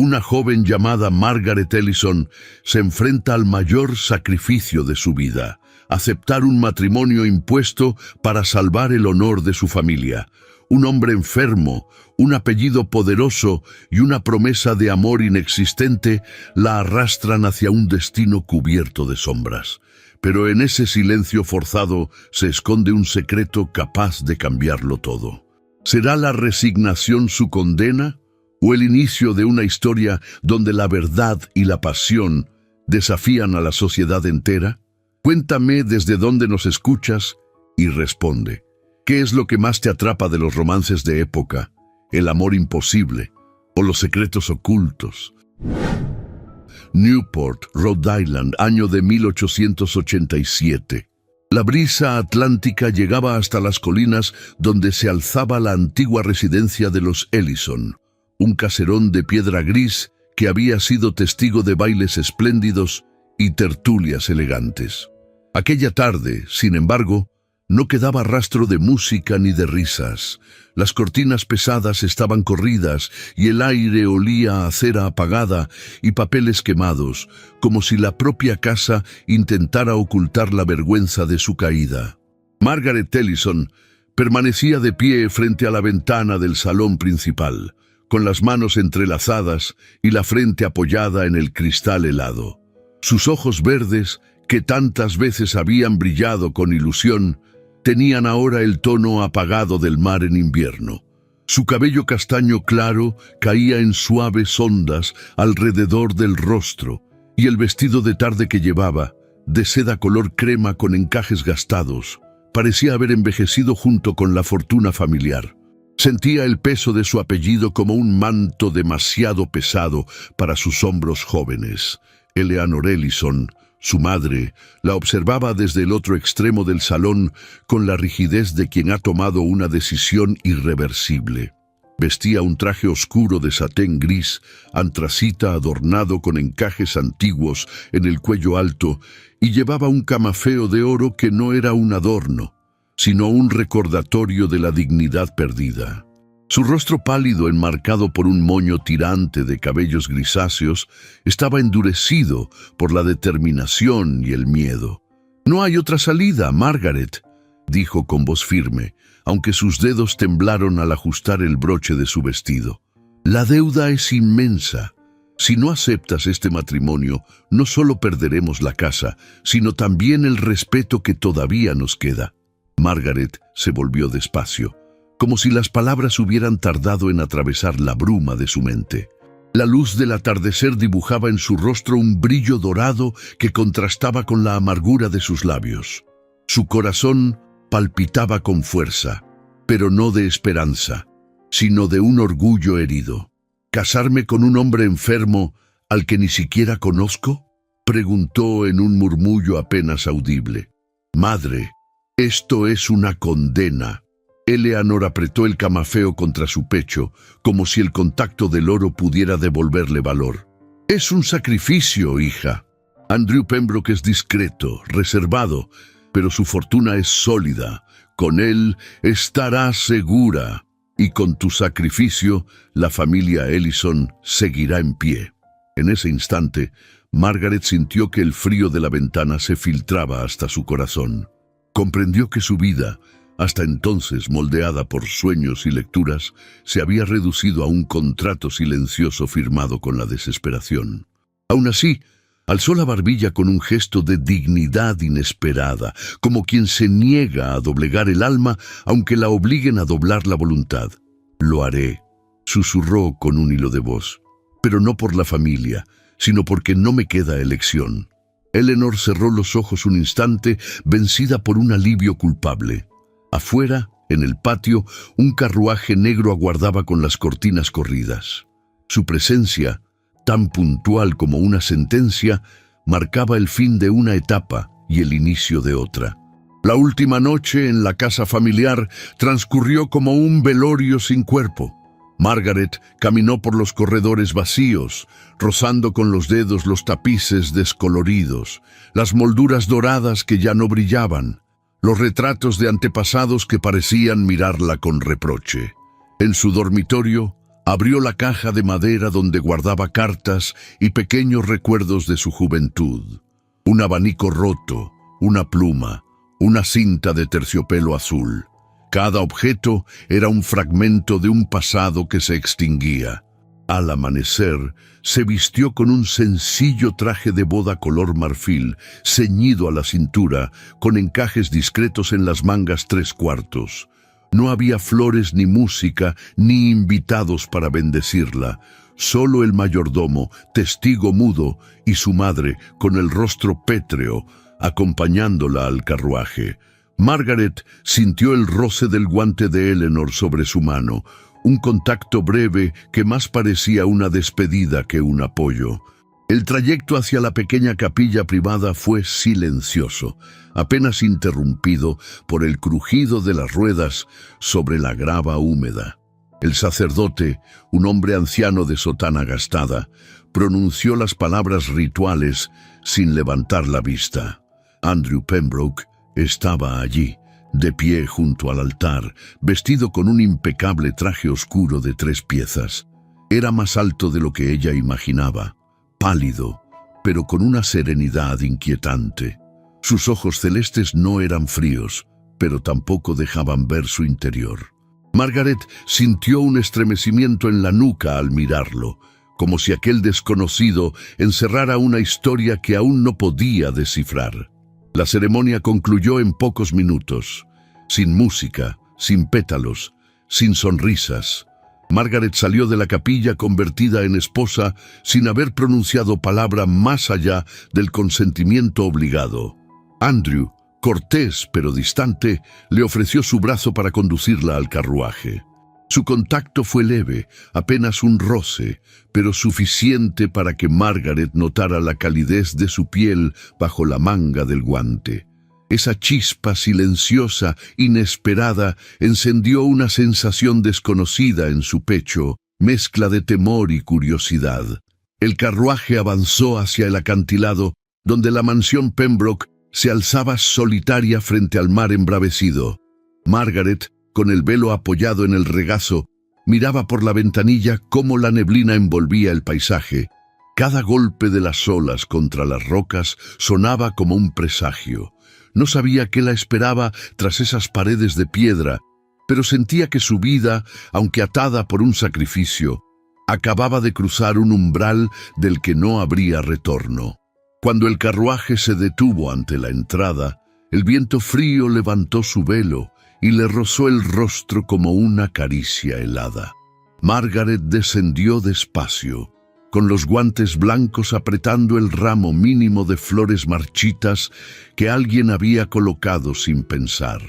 Una joven llamada Margaret Ellison se enfrenta al mayor sacrificio de su vida: aceptar un matrimonio impuesto para salvar el honor de su familia. Un hombre enfermo, un apellido poderoso y una promesa de amor inexistente la arrastran hacia un destino cubierto de sombras. Pero en ese silencio forzado se esconde un secreto capaz de cambiarlo todo. ¿Será la resignación su condena o el inicio de una historia donde la verdad y la pasión desafían a la sociedad entera? Cuéntame desde dónde nos escuchas y responde. ¿Qué es lo que más te atrapa de los romances de época? ¿El amor imposible o los secretos ocultos? Newport, Rhode Island, año de 1887. La brisa atlántica llegaba hasta las colinas donde se alzaba la antigua residencia de los Ellison, un caserón de piedra gris que había sido testigo de bailes espléndidos y tertulias elegantes. Aquella tarde, sin embargo, no quedaba rastro de música ni de risas. Las cortinas pesadas estaban corridas y el aire olía a cera apagada y papeles quemados, como si la propia casa intentara ocultar la vergüenza de su caída. Margaret Ellison permanecía de pie frente a la ventana del salón principal, con las manos entrelazadas y la frente apoyada en el cristal helado. Sus ojos verdes, que tantas veces habían brillado con ilusión, tenían ahora el tono apagado del mar en invierno. Su cabello castaño claro caía en suaves ondas alrededor del rostro, y el vestido de tarde que llevaba, de seda color crema con encajes gastados, parecía haber envejecido junto con la fortuna familiar. Sentía el peso de su apellido como un manto demasiado pesado para sus hombros jóvenes. Eleanor Ellison, su madre, la observaba desde el otro extremo del salón con la rigidez de quien ha tomado una decisión irreversible. Vestía un traje oscuro de satén gris, antracita adornado con encajes antiguos en el cuello alto, y llevaba un camafeo de oro que no era un adorno, sino un recordatorio de la dignidad perdida. Su rostro pálido, enmarcado por un moño tirante de cabellos grisáceos, estaba endurecido por la determinación y el miedo. «No hay otra salida, Margaret», dijo con voz firme, aunque sus dedos temblaron al ajustar el broche de su vestido. «La deuda es inmensa. Si no aceptas este matrimonio, no solo perderemos la casa, sino también el respeto que todavía nos queda». Margaret se volvió despacio, como si las palabras hubieran tardado en atravesar la bruma de su mente. La luz del atardecer dibujaba en su rostro un brillo dorado que contrastaba con la amargura de sus labios. Su corazón palpitaba con fuerza, pero no de esperanza, sino de un orgullo herido. «¿Casarme con un hombre enfermo al que ni siquiera conozco?», preguntó en un murmullo apenas audible. «Madre, esto es una condena». Eleanor apretó el camafeo contra su pecho, como si el contacto del oro pudiera devolverle valor. «Es un sacrificio, hija. Andrew Pembroke es discreto, reservado, pero su fortuna es sólida. Con él estarás segura, y con tu sacrificio la familia Ellison seguirá en pie». En ese instante, Margaret sintió que el frío de la ventana se filtraba hasta su corazón. Comprendió que su vida, hasta entonces moldeada por sueños y lecturas, se había reducido a un contrato silencioso firmado con la desesperación. Aún así, alzó la barbilla con un gesto de dignidad inesperada, como quien se niega a doblegar el alma aunque la obliguen a doblar la voluntad. «Lo haré», susurró con un hilo de voz, «pero no por la familia, sino porque no me queda elección». Eleanor cerró los ojos un instante, vencida por un alivio culpable. Afuera, en el patio, un carruaje negro aguardaba con las cortinas corridas. Su presencia, tan puntual como una sentencia, marcaba el fin de una etapa y el inicio de otra. La última noche en la casa familiar transcurrió como un velorio sin cuerpo. Margaret caminó por los corredores vacíos, rozando con los dedos los tapices descoloridos, las molduras doradas que ya no brillaban, los retratos de antepasados que parecían mirarla con reproche. En su dormitorio, Abrió la caja de madera donde guardaba cartas y pequeños recuerdos de su juventud. Un abanico roto, una pluma, una cinta de terciopelo azul. Cada objeto era un fragmento de un pasado que se extinguía. Al amanecer, se vistió con un sencillo traje de boda color marfil, ceñido a la cintura, con encajes discretos en las mangas 3/4. No había flores ni música, ni invitados para bendecirla. Solo el mayordomo, testigo mudo, y su madre, con el rostro pétreo, acompañándola al carruaje. Margaret sintió el roce del guante de Eleanor sobre su mano, un contacto breve que más parecía una despedida que un apoyo. El trayecto hacia la pequeña capilla privada fue silencioso, apenas interrumpido por el crujido de las ruedas sobre la grava húmeda. El sacerdote, un hombre anciano de sotana gastada, pronunció las palabras rituales sin levantar la vista. Andrew Pembroke estaba allí, de pie junto al altar, vestido con un impecable traje oscuro de 3 piezas. Era más alto de lo que ella imaginaba, pálido, pero con una serenidad inquietante. Sus ojos celestes no eran fríos, pero tampoco dejaban ver su interior. Margaret sintió un estremecimiento en la nuca al mirarlo, como si aquel desconocido encerrara una historia que aún no podía descifrar. La ceremonia concluyó en pocos minutos, sin música, sin pétalos, sin sonrisas. Margaret salió de la capilla convertida en esposa sin haber pronunciado palabra más allá del consentimiento obligado. Andrew, cortés pero distante, le ofreció su brazo para conducirla al carruaje. Su contacto fue leve, apenas un roce, pero suficiente para que Margaret notara la calidez de su piel bajo la manga del guante. Esa chispa silenciosa, inesperada, encendió una sensación desconocida en su pecho, mezcla de temor y curiosidad. El carruaje avanzó hacia el acantilado, donde la mansión Pembroke se alzaba solitaria frente al mar embravecido. Margaret, con el velo apoyado en el regazo, miraba por la ventanilla cómo la neblina envolvía el paisaje. Cada golpe de las olas contra las rocas sonaba como un presagio. No sabía qué la esperaba tras esas paredes de piedra, pero sentía que su vida, aunque atada por un sacrificio, acababa de cruzar un umbral del que no habría retorno. Cuando el carruaje se detuvo ante la entrada, el viento frío levantó su velo y le rozó el rostro como una caricia helada. Margaret descendió despacio, con los guantes blancos apretando el ramo mínimo de flores marchitas que alguien había colocado sin pensar.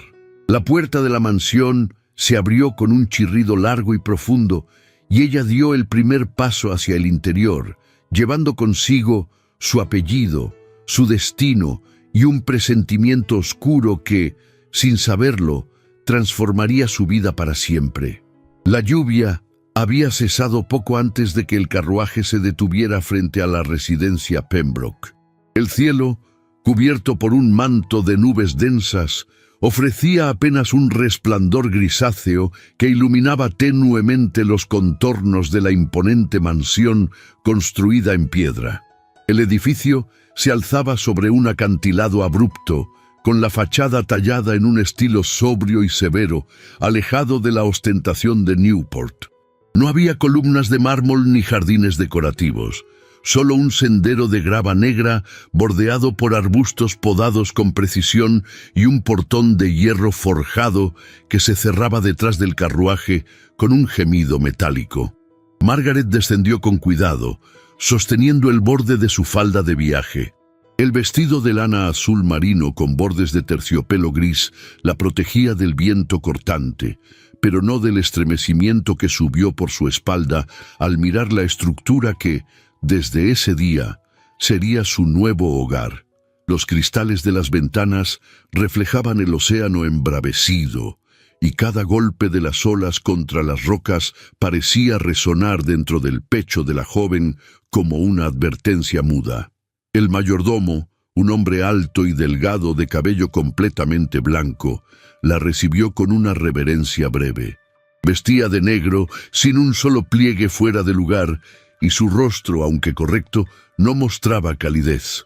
La puerta de la mansión se abrió con un chirrido largo y profundo, y ella dio el primer paso hacia el interior, llevando consigo su apellido, su destino y un presentimiento oscuro que, sin saberlo, transformaría su vida para siempre. La lluvia había cesado poco antes de que el carruaje se detuviera frente a la residencia Pembroke. El cielo, cubierto por un manto de nubes densas, ofrecía apenas un resplandor grisáceo que iluminaba tenuemente los contornos de la imponente mansión construida en piedra. El edificio se alzaba sobre un acantilado abrupto, con la fachada tallada en un estilo sobrio y severo, alejado de la ostentación de Newport. No había columnas de mármol ni jardines decorativos, solo un sendero de grava negra bordeado por arbustos podados con precisión y un portón de hierro forjado que se cerraba detrás del carruaje con un gemido metálico. Margaret descendió con cuidado, sosteniendo el borde de su falda de viaje. El vestido de lana azul marino con bordes de terciopelo gris la protegía del viento cortante, pero no del estremecimiento que subió por su espalda al mirar la estructura que, desde ese día, sería su nuevo hogar. Los cristales de las ventanas reflejaban el océano embravecido, y cada golpe de las olas contra las rocas parecía resonar dentro del pecho de la joven como una advertencia muda. El mayordomo, un hombre alto y delgado de cabello completamente blanco, la recibió con una reverencia breve. Vestía de negro, sin un solo pliegue fuera de lugar, y su rostro, aunque correcto, no mostraba calidez.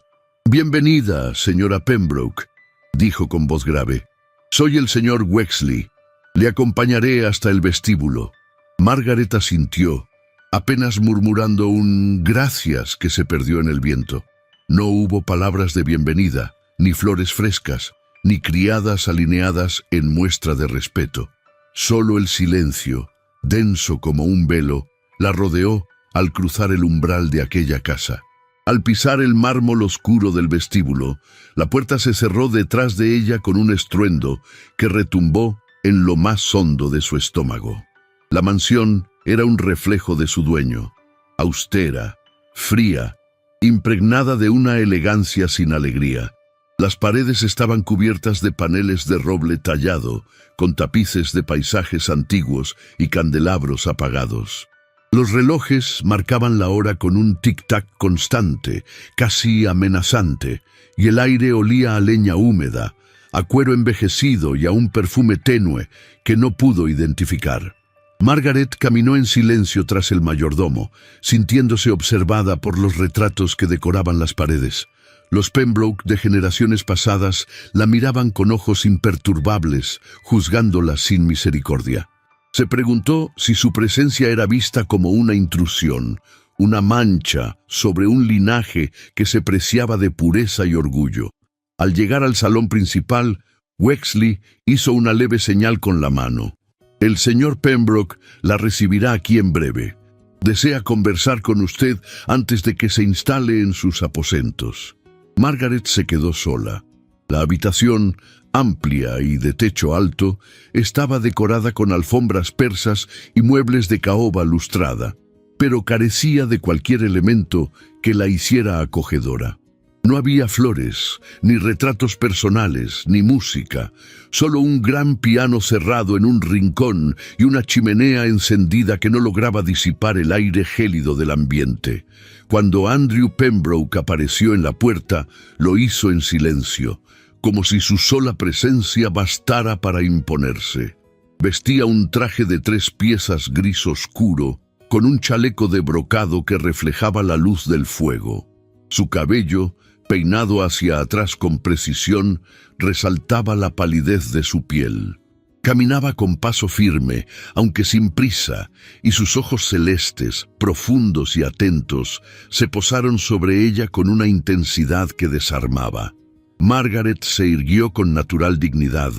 «Bienvenida, señora Pembroke», dijo con voz grave. «Soy el señor Wexley. Le acompañaré hasta el vestíbulo». Margaret asintió, apenas murmurando un «gracias» que se perdió en el viento. No hubo palabras de bienvenida, ni flores frescas, ni criadas alineadas en muestra de respeto. Solo el silencio, denso como un velo, la rodeó al cruzar el umbral de aquella casa. Al pisar el mármol oscuro del vestíbulo, la puerta se cerró detrás de ella con un estruendo que retumbó en lo más hondo de su estómago. La mansión era un reflejo de su dueño, austera, fría, impregnada de una elegancia sin alegría. Las paredes estaban cubiertas de paneles de roble tallado, con tapices de paisajes antiguos y candelabros apagados. Los relojes marcaban la hora con un tic-tac constante, casi amenazante, y el aire olía a leña húmeda, a cuero envejecido y a un perfume tenue que no pudo identificar. Margaret caminó en silencio tras el mayordomo, sintiéndose observada por los retratos que decoraban las paredes. Los Pembroke de generaciones pasadas la miraban con ojos imperturbables, juzgándola sin misericordia. Se preguntó si su presencia era vista como una intrusión, una mancha sobre un linaje que se preciaba de pureza y orgullo. Al llegar al salón principal, Wexley hizo una leve señal con la mano. «El señor Pembroke la recibirá aquí en breve. Desea conversar con usted antes de que se instale en sus aposentos». Margaret se quedó sola. La habitación, amplia y de techo alto, estaba decorada con alfombras persas y muebles de caoba lustrada, pero carecía de cualquier elemento que la hiciera acogedora. No había flores, ni retratos personales, ni música, solo un gran piano cerrado en un rincón y una chimenea encendida que no lograba disipar el aire gélido del ambiente. Cuando Andrew Pembroke apareció en la puerta, lo hizo en silencio, como si su sola presencia bastara para imponerse. Vestía un traje de 3 piezas gris oscuro, con un chaleco de brocado que reflejaba la luz del fuego. Su cabello, peinado hacia atrás con precisión, resaltaba la palidez de su piel. Caminaba con paso firme, aunque sin prisa, y sus ojos celestes, profundos y atentos, se posaron sobre ella con una intensidad que desarmaba. Margaret se irguió con natural dignidad,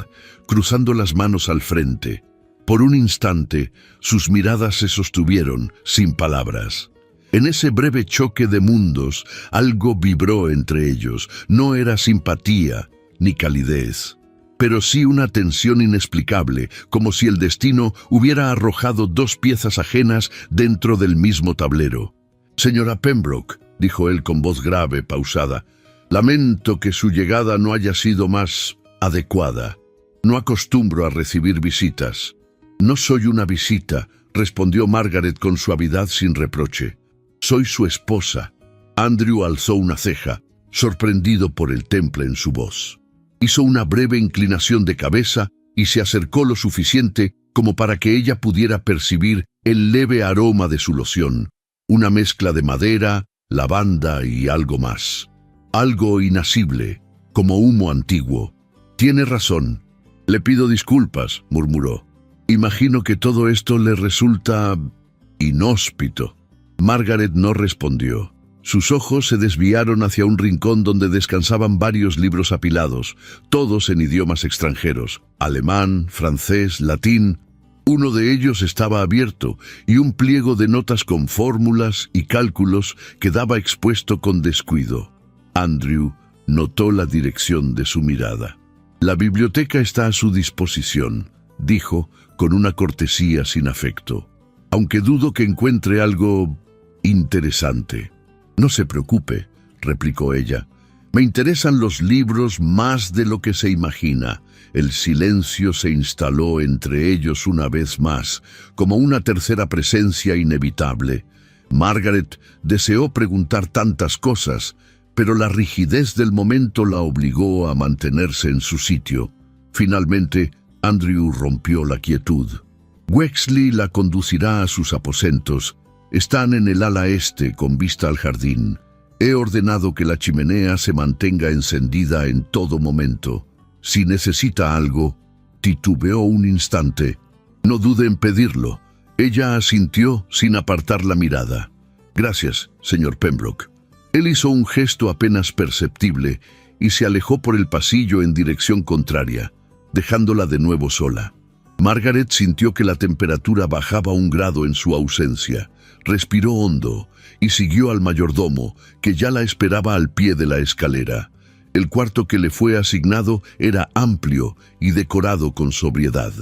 cruzando las manos al frente. Por un instante, sus miradas se sostuvieron, sin palabras. En ese breve choque de mundos, algo vibró entre ellos. No era simpatía ni calidez, pero sí una tensión inexplicable, como si el destino hubiera arrojado 2 piezas ajenas dentro del mismo tablero. «Señora Pembroke», dijo él con voz grave, pausada, «lamento que su llegada no haya sido más adecuada. No acostumbro a recibir visitas». «No soy una visita», respondió Margaret con suavidad sin reproche. «Soy su esposa». Andrew alzó una ceja, sorprendido por el temple en su voz. Hizo una breve inclinación de cabeza y se acercó lo suficiente como para que ella pudiera percibir el leve aroma de su loción, una mezcla de madera, lavanda y algo más. Algo inasible, como humo antiguo. «Tiene razón. Le pido disculpas», murmuró. «Imagino que todo esto le resulta inhóspito». Margaret no respondió. Sus ojos se desviaron hacia un rincón donde descansaban varios libros apilados, todos en idiomas extranjeros: alemán, francés, latín. Uno de ellos estaba abierto y un pliego de notas con fórmulas y cálculos quedaba expuesto con descuido. Andrew notó la dirección de su mirada. «La biblioteca está a su disposición», dijo con una cortesía sin afecto, «aunque dudo que encuentre algo interesante». «No se preocupe», replicó ella. «Me interesan los libros más de lo que se imagina». El silencio se instaló entre ellos una vez más, como una tercera presencia inevitable. Margaret deseó preguntar tantas cosas, pero la rigidez del momento la obligó a mantenerse en su sitio. Finalmente, Andrew rompió la quietud. Wexley la conducirá a sus aposentos. Están en el ala este con vista al jardín. He ordenado que la chimenea se mantenga encendida en todo momento. Si necesita algo, titubeó un instante. No dude en pedirlo. Ella asintió sin apartar la mirada. Gracias, señor Pembroke. Él hizo un gesto apenas perceptible y se alejó por el pasillo en dirección contraria, dejándola de nuevo sola. Margaret sintió que la temperatura bajaba 1 grado en su ausencia. Respiró hondo y siguió al mayordomo, que ya la esperaba al pie de la escalera. El cuarto que le fue asignado era amplio y decorado con sobriedad.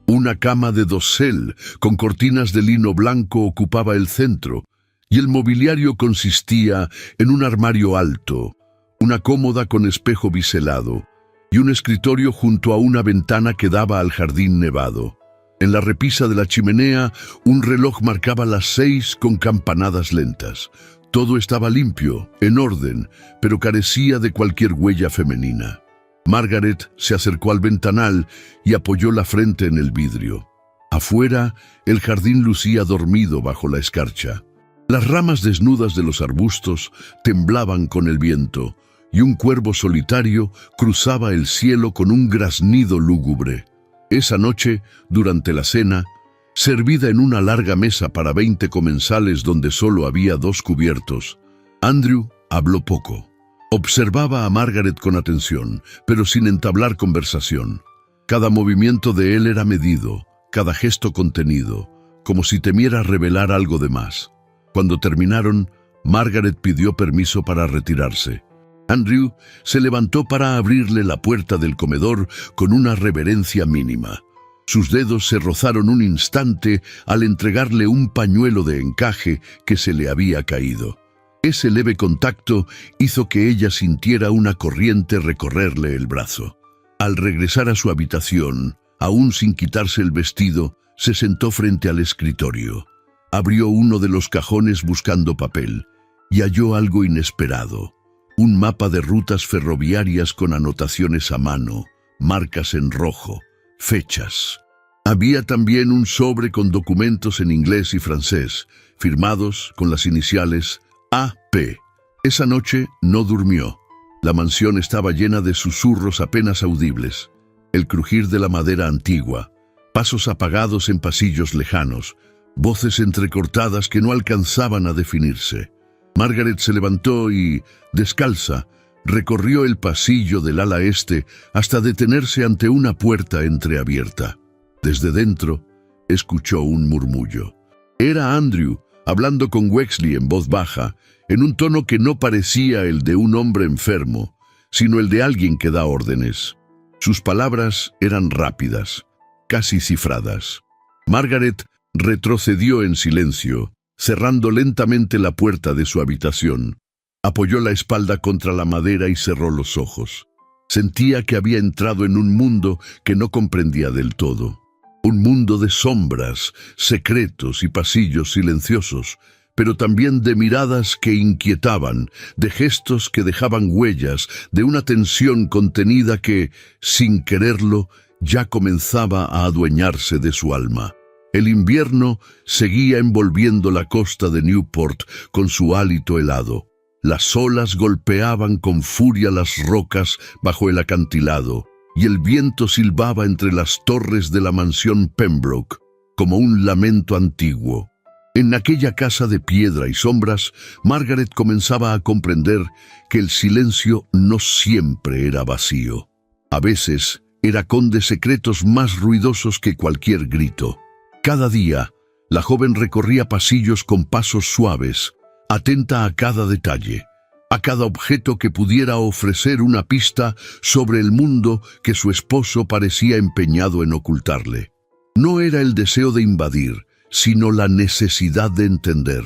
Una cama de dosel con cortinas de lino blanco ocupaba el centro, y el mobiliario consistía en un armario alto, una cómoda con espejo biselado, y un escritorio junto a una ventana que daba al jardín nevado. En la repisa de la chimenea, un reloj marcaba las 6 con campanadas lentas. Todo estaba limpio, en orden, pero carecía de cualquier huella femenina. Margaret se acercó al ventanal y apoyó la frente en el vidrio. Afuera, el jardín lucía dormido bajo la escarcha. Las ramas desnudas de los arbustos temblaban con el viento, y un cuervo solitario cruzaba el cielo con un graznido lúgubre. Esa noche, durante la cena, servida en una larga mesa para 20 comensales donde solo había 2 cubiertos, Andrew habló poco. Observaba a Margaret con atención, pero sin entablar conversación. Cada movimiento de él era medido, cada gesto contenido, como si temiera revelar algo de más. Cuando terminaron, Margaret pidió permiso para retirarse. Andrew se levantó para abrirle la puerta del comedor con una reverencia mínima. Sus dedos se rozaron un instante al entregarle un pañuelo de encaje que se le había caído. Ese leve contacto hizo que ella sintiera una corriente recorrerle el brazo. Al regresar a su habitación, aún sin quitarse el vestido, se sentó frente al escritorio. Abrió uno de los cajones buscando papel y halló algo inesperado. Un mapa de rutas ferroviarias con anotaciones a mano, marcas en rojo, fechas. Había también un sobre con documentos en inglés y francés, firmados con las iniciales AP. Esa noche no durmió. La mansión estaba llena de susurros apenas audibles, el crujir de la madera antigua, pasos apagados en pasillos lejanos, voces entrecortadas que no alcanzaban a definirse. Margaret se levantó y, descalza, recorrió el pasillo del ala este hasta detenerse ante una puerta entreabierta. Desde dentro, escuchó un murmullo. Era Andrew, hablando con Wexley en voz baja, en un tono que no parecía el de un hombre enfermo, sino el de alguien que da órdenes. Sus palabras eran rápidas, casi cifradas. Margaret retrocedió en silencio, cerrando lentamente la puerta de su habitación. Apoyó la espalda contra la madera y cerró los ojos. Sentía que había entrado en un mundo que no comprendía del todo. Un mundo de sombras, secretos y pasillos silenciosos, pero también de miradas que inquietaban, de gestos que dejaban huellas, de una tensión contenida que, sin quererlo, ya comenzaba a adueñarse de su alma. El invierno seguía envolviendo la costa de Newport con su hálito helado. Las olas golpeaban con furia las rocas bajo el acantilado, y el viento silbaba entre las torres de la mansión Pembroke, como un lamento antiguo. En aquella casa de piedra y sombras, Margaret comenzaba a comprender que el silencio no siempre era vacío. A veces era conde secretos más ruidosos que cualquier grito. Cada día, la joven recorría pasillos con pasos suaves, atenta a cada detalle, a cada objeto que pudiera ofrecer una pista sobre el mundo que su esposo parecía empeñado en ocultarle. No era el deseo de invadir, sino la necesidad de entender.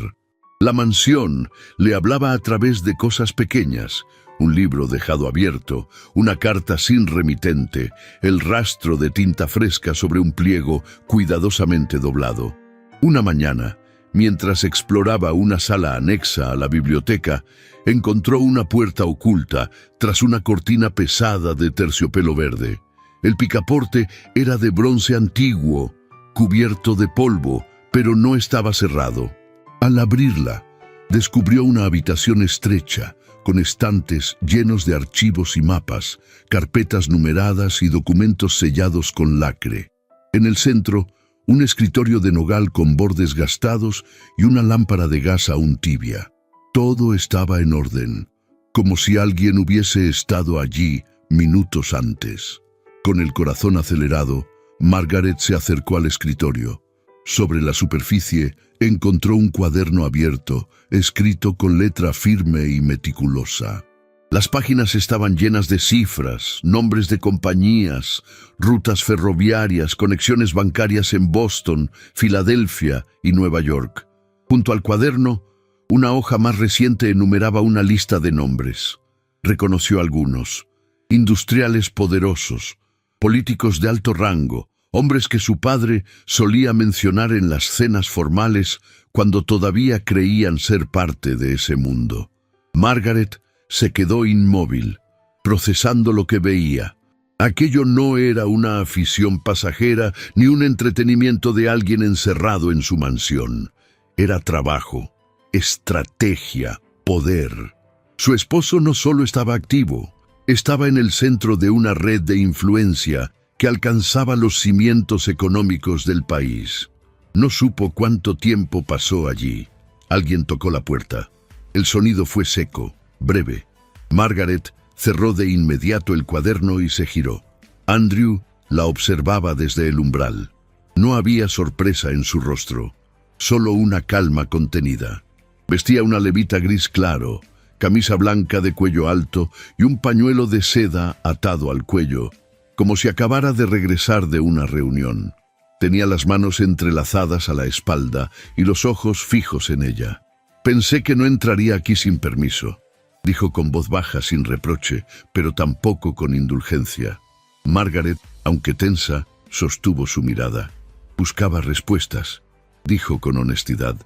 La mansión le hablaba a través de cosas pequeñas, un libro dejado abierto, una carta sin remitente, el rastro de tinta fresca sobre un pliego cuidadosamente doblado. Una mañana, mientras exploraba una sala anexa a la biblioteca, encontró una puerta oculta tras una cortina pesada de terciopelo verde. El picaporte era de bronce antiguo, cubierto de polvo, pero no estaba cerrado. Al abrirla, descubrió una habitación estrecha, con estantes llenos de archivos y mapas, carpetas numeradas y documentos sellados con lacre. En el centro, un escritorio de nogal con bordes gastados y una lámpara de gas aún tibia. Todo estaba en orden, como si alguien hubiese estado allí minutos antes. Con el corazón acelerado, Margaret se acercó al escritorio. Sobre la superficie encontró un cuaderno abierto, escrito con letra firme y meticulosa. Las páginas estaban llenas de cifras, nombres de compañías, rutas ferroviarias, conexiones bancarias en Boston, Filadelfia y Nueva York. Junto al cuaderno, una hoja más reciente enumeraba una lista de nombres. Reconoció algunos: industriales poderosos, políticos de alto rango, hombres que su padre solía mencionar en las cenas formales cuando todavía creían ser parte de ese mundo. Margaret se quedó inmóvil, procesando lo que veía. Aquello no era una afición pasajera ni un entretenimiento de alguien encerrado en su mansión. Era trabajo, estrategia, poder. Su esposo no solo estaba activo, estaba en el centro de una red de influencia que alcanzaba los cimientos económicos del país. No supo cuánto tiempo pasó allí. Alguien tocó la puerta. El sonido fue seco, breve. Margaret cerró de inmediato el cuaderno y se giró. Andrew la observaba desde el umbral. No había sorpresa en su rostro, solo una calma contenida. Vestía una levita gris claro, camisa blanca de cuello alto y un pañuelo de seda atado al cuello, como si acabara de regresar de una reunión. Tenía las manos entrelazadas a la espalda y los ojos fijos en ella. «Pensé que no entraría aquí sin permiso», dijo con voz baja, sin reproche, pero tampoco con indulgencia. Margaret, aunque tensa, sostuvo su mirada. Buscaba respuestas. Dijo con honestidad: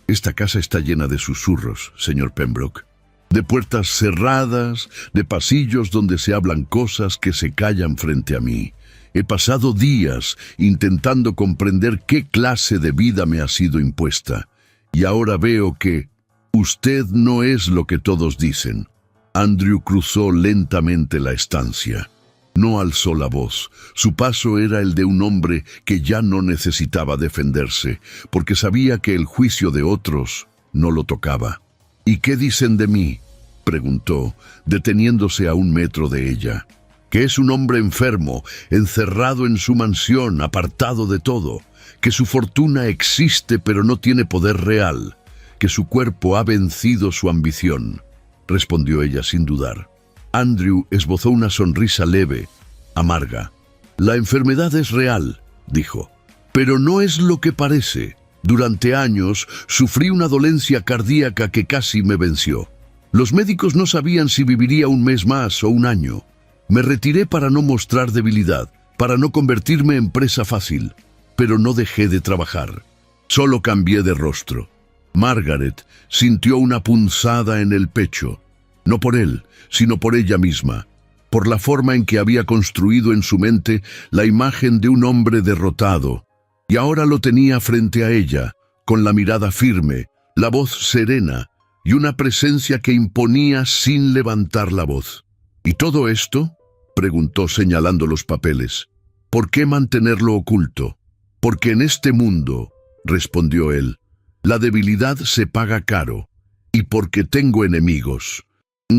«Esta casa está llena de susurros, señor Pembroke. De puertas cerradas, de pasillos donde se hablan cosas que se callan frente a mí. He pasado días intentando comprender qué clase de vida me ha sido impuesta. Y ahora veo que usted no es lo que todos dicen». Andrew cruzó lentamente la estancia. No alzó la voz. Su paso era el de un hombre que ya no necesitaba defenderse, porque sabía que el juicio de otros no lo tocaba. «¿Y qué dicen de mí?», preguntó, deteniéndose a 1 metro de ella. «Que es un hombre enfermo, encerrado en su mansión, apartado de todo. Que su fortuna existe pero no tiene poder real. Que su cuerpo ha vencido su ambición», respondió ella sin dudar. Andrew esbozó una sonrisa leve, amarga. «La enfermedad es real», dijo, «pero no es lo que parece. Durante años sufrí una dolencia cardíaca que casi me venció. Los médicos no sabían si viviría 1 mes más o 1 año. Me retiré para no mostrar debilidad, para no convertirme en presa fácil. Pero no dejé de trabajar. Solo cambié de rostro». Margaret sintió una punzada en el pecho, no por él, sino por ella misma, por la forma en que había construido en su mente la imagen de un hombre derrotado, y ahora lo tenía frente a ella, con la mirada firme, la voz serena y una presencia que imponía sin levantar la voz. «¿Y todo esto?», preguntó señalando los papeles. «¿Por qué mantenerlo oculto?». «Porque en este mundo», respondió él, «la debilidad se paga caro, y porque tengo enemigos.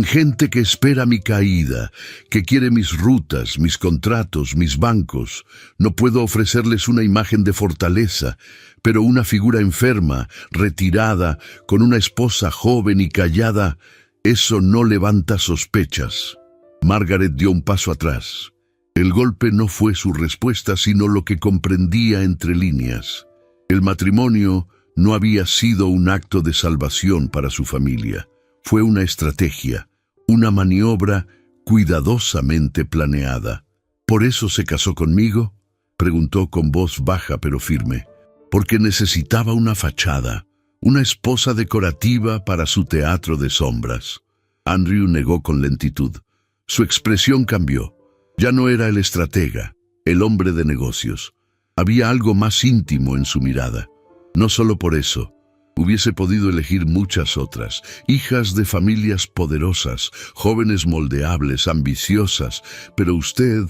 Gente que espera mi caída, que quiere mis rutas, mis contratos, mis bancos. No puedo ofrecerles una imagen de fortaleza, pero una figura enferma, retirada, con una esposa joven y callada, eso no levanta sospechas». Margaret dio un paso atrás. El golpe no fue su respuesta, sino lo que comprendía entre líneas. El matrimonio no había sido un acto de salvación para su familia. Fue una estrategia, una maniobra cuidadosamente planeada. «¿Por eso se casó conmigo?», preguntó con voz baja pero firme. «Porque necesitaba una fachada, una esposa decorativa para su teatro de sombras». Andrew negó con lentitud. Su expresión cambió. Ya no era el estratega, el hombre de negocios. Había algo más íntimo en su mirada. No solo por eso. Hubiese podido elegir muchas otras, hijas de familias poderosas, jóvenes moldeables, ambiciosas, pero usted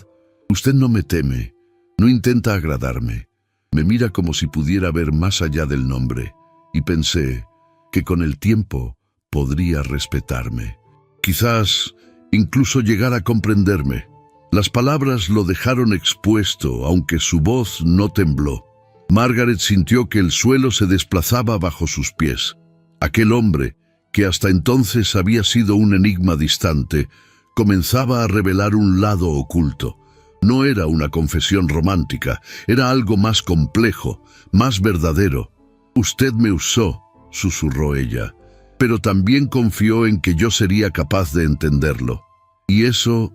no me teme, no intenta agradarme. Me mira como si pudiera ver más allá del nombre, y pensé que con el tiempo podría respetarme. Quizás incluso llegar a comprenderme. Las palabras lo dejaron expuesto, aunque su voz no tembló. Margaret sintió que el suelo se desplazaba bajo sus pies. Aquel hombre, que hasta entonces había sido un enigma distante, comenzaba a revelar un lado oculto. No era una confesión romántica, era algo más complejo, más verdadero. «Usted me usó», susurró ella, «pero también confió en que yo sería capaz de entenderlo. Y eso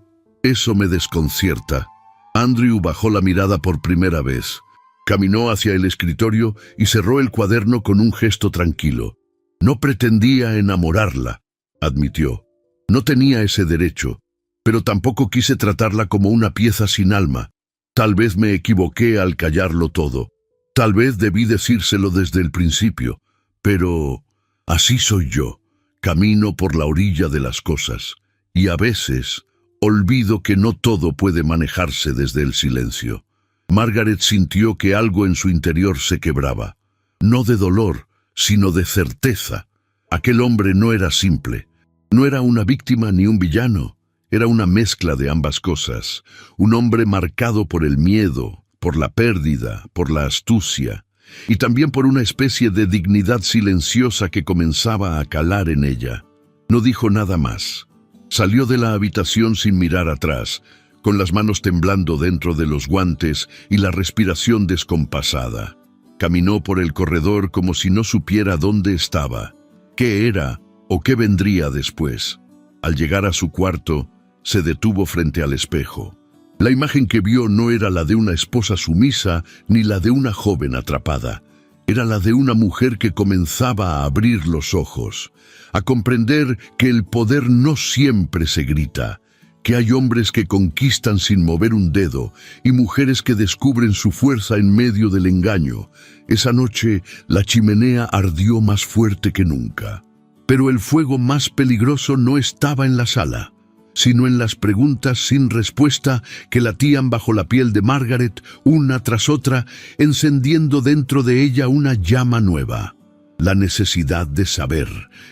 me desconcierta». Andrew bajó la mirada por primera vez. Caminó hacia el escritorio y cerró el cuaderno con un gesto tranquilo. «No pretendía enamorarla», admitió. «No tenía ese derecho, pero tampoco quise tratarla como una pieza sin alma. Tal vez me equivoqué al callarlo todo. Tal vez debí decírselo desde el principio, pero así soy yo. Camino por la orilla de las cosas, y a veces olvido que no todo puede manejarse desde el silencio». Margaret sintió que algo en su interior se quebraba. No de dolor, sino de certeza. Aquel hombre no era simple. No era una víctima ni un villano. Era una mezcla de ambas cosas. Un hombre marcado por el miedo, por la pérdida, por la astucia, y también por una especie de dignidad silenciosa que comenzaba a calar en ella. No dijo nada más. Salió de la habitación sin mirar atrás, con las manos temblando dentro de los guantes y la respiración descompasada. Caminó por el corredor como si no supiera dónde estaba, qué era o qué vendría después. Al llegar a su cuarto, se detuvo frente al espejo. La imagen que vio no era la de una esposa sumisa ni la de una joven atrapada. Era la de una mujer que comenzaba a abrir los ojos, a comprender que el poder no siempre se grita, que hay hombres que conquistan sin mover un dedo y mujeres que descubren su fuerza en medio del engaño. Esa noche la chimenea ardió más fuerte que nunca. Pero el fuego más peligroso no estaba en la sala, sino en las preguntas sin respuesta que latían bajo la piel de Margaret, una tras otra, encendiendo dentro de ella una llama nueva. La necesidad de saber,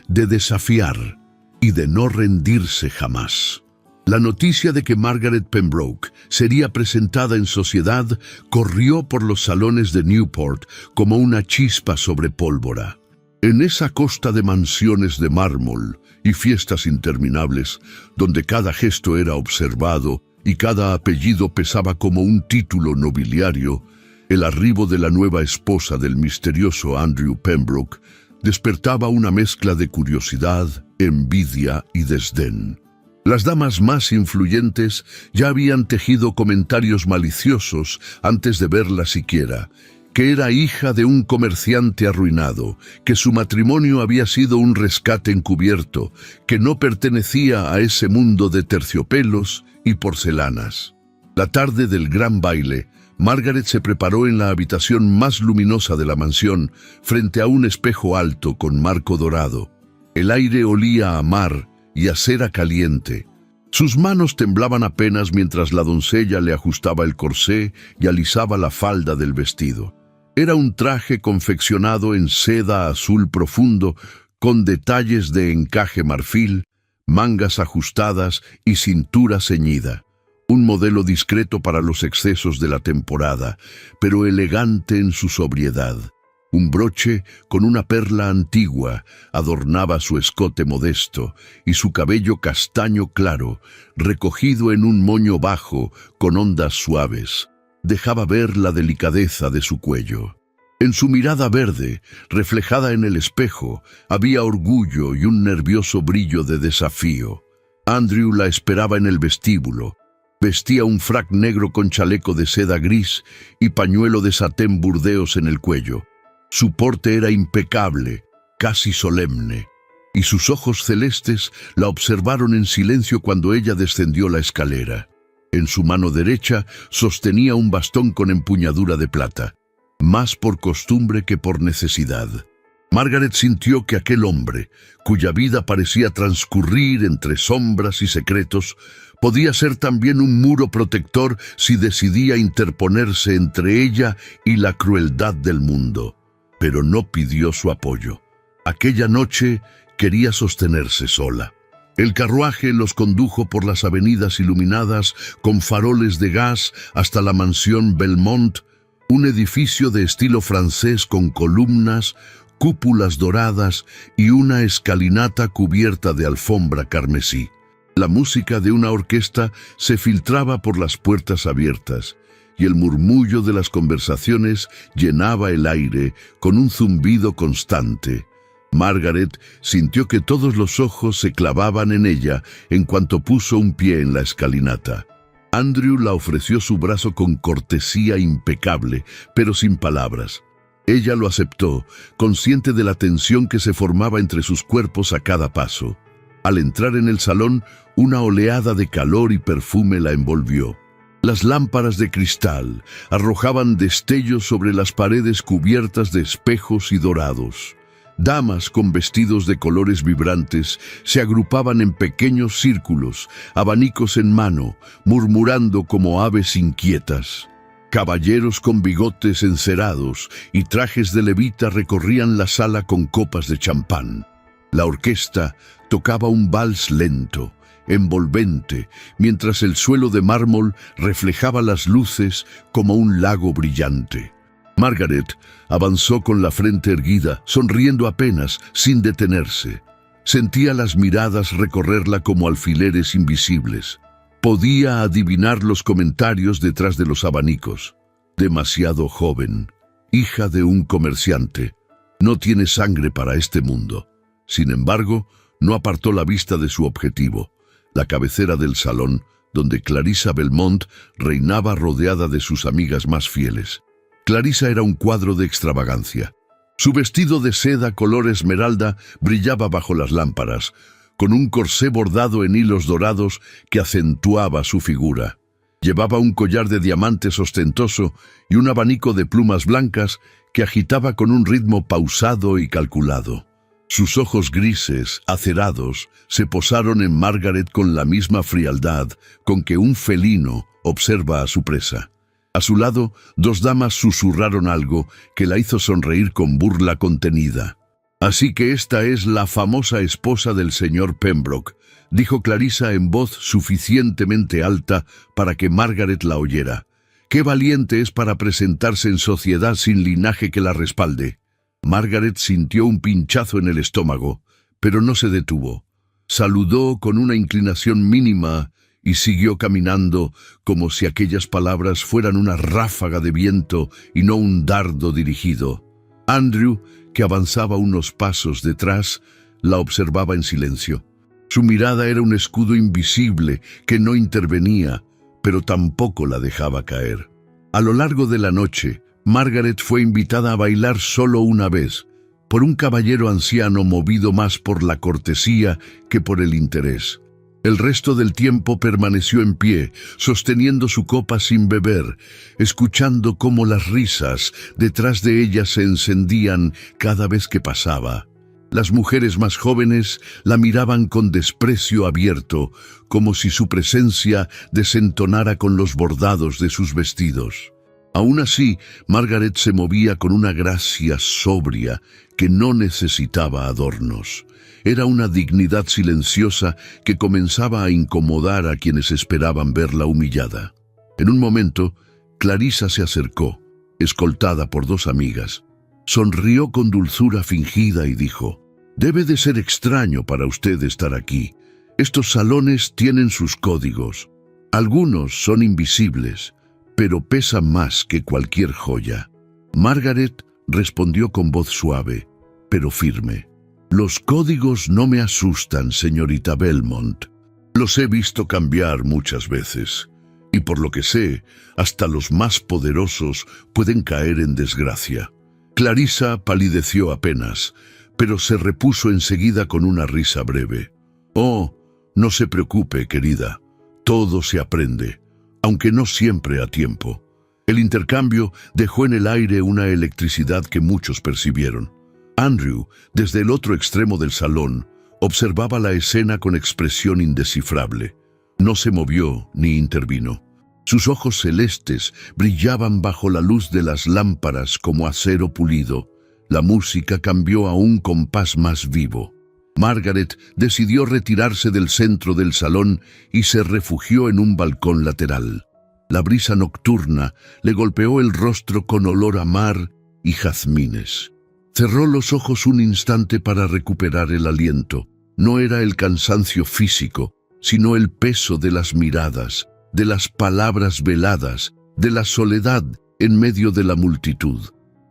de desafiar y de no rendirse jamás. La noticia de que Margaret Pembroke sería presentada en sociedad corrió por los salones de Newport como una chispa sobre pólvora. En esa costa de mansiones de mármol y fiestas interminables, donde cada gesto era observado y cada apellido pesaba como un título nobiliario, el arribo de la nueva esposa del misterioso Andrew Pembroke despertaba una mezcla de curiosidad, envidia y desdén. Las damas más influyentes ya habían tejido comentarios maliciosos antes de verla siquiera, que era hija de un comerciante arruinado, que su matrimonio había sido un rescate encubierto, que no pertenecía a ese mundo de terciopelos y porcelanas. La tarde del gran baile, Margaret se preparó en la habitación más luminosa de la mansión, frente a un espejo alto con marco dorado. El aire olía a mar y a cera caliente. Sus manos temblaban apenas mientras la doncella le ajustaba el corsé y alisaba la falda del vestido. Era un traje confeccionado en seda azul profundo, con detalles de encaje marfil, mangas ajustadas y cintura ceñida. Un modelo discreto para los excesos de la temporada, pero elegante en su sobriedad. Un broche con una perla antigua adornaba su escote modesto y su cabello castaño claro, recogido en un moño bajo con ondas suaves, dejaba ver la delicadeza de su cuello. En su mirada verde, reflejada en el espejo, había orgullo y un nervioso brillo de desafío. Andrew la esperaba en el vestíbulo. Vestía un frac negro con chaleco de seda gris y pañuelo de satén burdeos en el cuello. Su porte era impecable, casi solemne, y sus ojos celestes la observaron en silencio cuando ella descendió la escalera. En su mano derecha sostenía un bastón con empuñadura de plata, más por costumbre que por necesidad. Margaret sintió que aquel hombre, cuya vida parecía transcurrir entre sombras y secretos, podía ser también un muro protector si decidía interponerse entre ella y la crueldad del mundo. Pero no pidió su apoyo. Aquella noche quería sostenerse sola. El carruaje los condujo por las avenidas iluminadas con faroles de gas hasta la mansión Belmont, un edificio de estilo francés con columnas, cúpulas doradas y una escalinata cubierta de alfombra carmesí. La música de una orquesta se filtraba por las puertas abiertas y el murmullo de las conversaciones llenaba el aire con un zumbido constante. Margaret sintió que todos los ojos se clavaban en ella en cuanto puso un pie en la escalinata. Andrew la ofreció su brazo con cortesía impecable, pero sin palabras. Ella lo aceptó, consciente de la tensión que se formaba entre sus cuerpos a cada paso. Al entrar en el salón, una oleada de calor y perfume la envolvió. Las lámparas de cristal arrojaban destellos sobre las paredes cubiertas de espejos y dorados. Damas con vestidos de colores vibrantes se agrupaban en pequeños círculos, abanicos en mano, murmurando como aves inquietas. Caballeros con bigotes encerados y trajes de levita recorrían la sala con copas de champán. La orquesta tocaba un vals lento, envolvente, mientras el suelo de mármol reflejaba las luces como un lago brillante. Margaret avanzó con la frente erguida, sonriendo apenas, sin detenerse. Sentía las miradas recorrerla como alfileres invisibles. Podía adivinar los comentarios detrás de los abanicos. Demasiado joven, hija de un comerciante. No tiene sangre para este mundo. Sin embargo, no apartó la vista de su objetivo, la cabecera del salón, donde Clarissa Belmont reinaba rodeada de sus amigas más fieles. Clarissa era un cuadro de extravagancia. Su vestido de seda color esmeralda brillaba bajo las lámparas, con un corsé bordado en hilos dorados que acentuaba su figura. Llevaba un collar de diamantes ostentoso y un abanico de plumas blancas que agitaba con un ritmo pausado y calculado. Sus ojos grises, acerados, se posaron en Margaret con la misma frialdad con que un felino observa a su presa. A su lado, dos damas susurraron algo que la hizo sonreír con burla contenida. «Así que esta es la famosa esposa del señor Pembroke», dijo Clarissa en voz suficientemente alta para que Margaret la oyera. «Qué valiente es para presentarse en sociedad sin linaje que la respalde». Margaret sintió un pinchazo en el estómago, pero no se detuvo. Saludó con una inclinación mínima y siguió caminando como si aquellas palabras fueran una ráfaga de viento y no un dardo dirigido. Andrew, que avanzaba unos pasos detrás, la observaba en silencio. Su mirada era un escudo invisible que no intervenía, pero tampoco la dejaba caer. A lo largo de la noche, Margaret fue invitada a bailar solo una vez, por un caballero anciano movido más por la cortesía que por el interés. El resto del tiempo permaneció en pie, sosteniendo su copa sin beber, escuchando cómo las risas detrás de ella se encendían cada vez que pasaba. Las mujeres más jóvenes la miraban con desprecio abierto, como si su presencia desentonara con los bordados de sus vestidos. Aún así, Margaret se movía con una gracia sobria que no necesitaba adornos. Era una dignidad silenciosa que comenzaba a incomodar a quienes esperaban verla humillada. En un momento, Clarissa se acercó, escoltada por dos amigas. Sonrió con dulzura fingida y dijo: «Debe de ser extraño para usted estar aquí. Estos salones tienen sus códigos. Algunos son invisibles, pero pesan más que cualquier joya». Margaret respondió con voz suave, pero firme: «Los códigos no me asustan, señorita Belmont. Los he visto cambiar muchas veces, y por lo que sé, hasta los más poderosos pueden caer en desgracia». Clarissa palideció apenas, pero se repuso enseguida con una risa breve. «Oh, no se preocupe, querida. Todo se aprende. aunque no siempre a tiempo. El intercambio dejó en el aire una electricidad que muchos percibieron. Andrew, desde el otro extremo del salón, observaba la escena con expresión indescifrable. No se movió ni intervino. Sus ojos celestes brillaban bajo la luz de las lámparas como acero pulido. La música cambió a un compás más vivo. Margaret decidió retirarse del centro del salón y se refugió en un balcón lateral. La brisa nocturna le golpeó el rostro con olor a mar y jazmines. Cerró los ojos un instante para recuperar el aliento. No era el cansancio físico, sino el peso de las miradas, de las palabras veladas, de la soledad en medio de la multitud.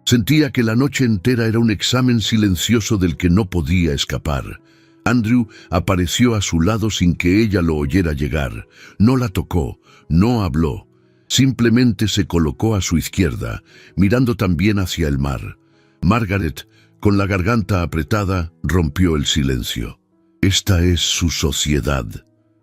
Sentía que la noche entera era un examen silencioso del que no podía escapar. Andrew apareció a su lado sin que ella lo oyera llegar. No la tocó, no habló. Simplemente se colocó a su izquierda, mirando también hacia el mar. Margaret, con la garganta apretada, rompió el silencio. «Esta es su sociedad»,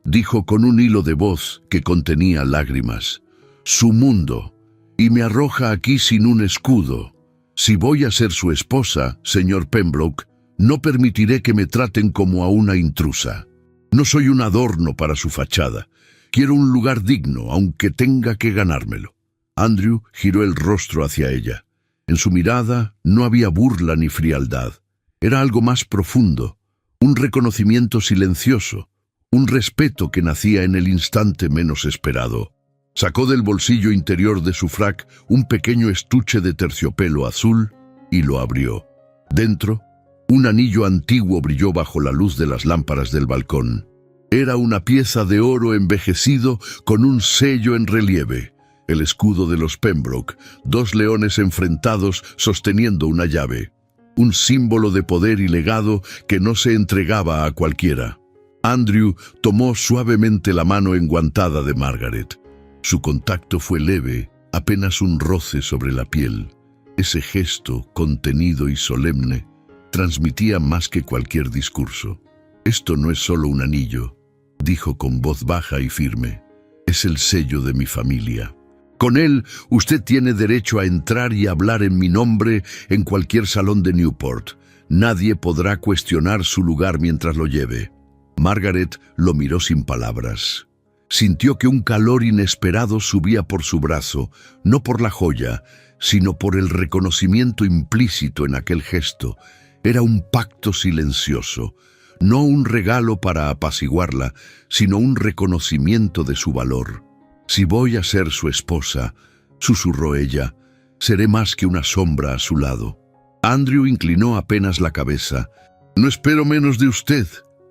dijo con un hilo de voz que contenía lágrimas. «Su mundo, y me arroja aquí sin un escudo. Si voy a ser su esposa, señor Pembroke, no permitiré que me traten como a una intrusa. No soy un adorno para su fachada. Quiero un lugar digno, aunque tenga que ganármelo». Andrew giró el rostro hacia ella. En su mirada no había burla ni frialdad. Era algo más profundo, un reconocimiento silencioso, un respeto que nacía en el instante menos esperado. Sacó del bolsillo interior de su frac un pequeño estuche de terciopelo azul y lo abrió. Dentro, un anillo antiguo brilló bajo la luz de las lámparas del balcón. Era una pieza de oro envejecido con un sello en relieve. El escudo de los Pembroke, dos leones enfrentados sosteniendo una llave. Un símbolo de poder y legado que no se entregaba a cualquiera. Andrew tomó suavemente la mano enguantada de Margaret. Su contacto fue leve, apenas un roce sobre la piel. Ese gesto, contenido y solemne, transmitía más que cualquier discurso. «Esto no es solo un anillo», dijo con voz baja y firme. «Es el sello de mi familia. Con él, usted tiene derecho a entrar y hablar en mi nombre en cualquier salón de Newport. Nadie podrá cuestionar su lugar mientras lo lleve». Margaret lo miró sin palabras. Sintió que un calor inesperado subía por su brazo, no por la joya, sino por el reconocimiento implícito en aquel gesto. Era un pacto silencioso, no un regalo para apaciguarla, sino un reconocimiento de su valor. «Si voy a ser su esposa», susurró ella, «seré más que una sombra a su lado». Andrew inclinó apenas la cabeza. «No espero menos de usted».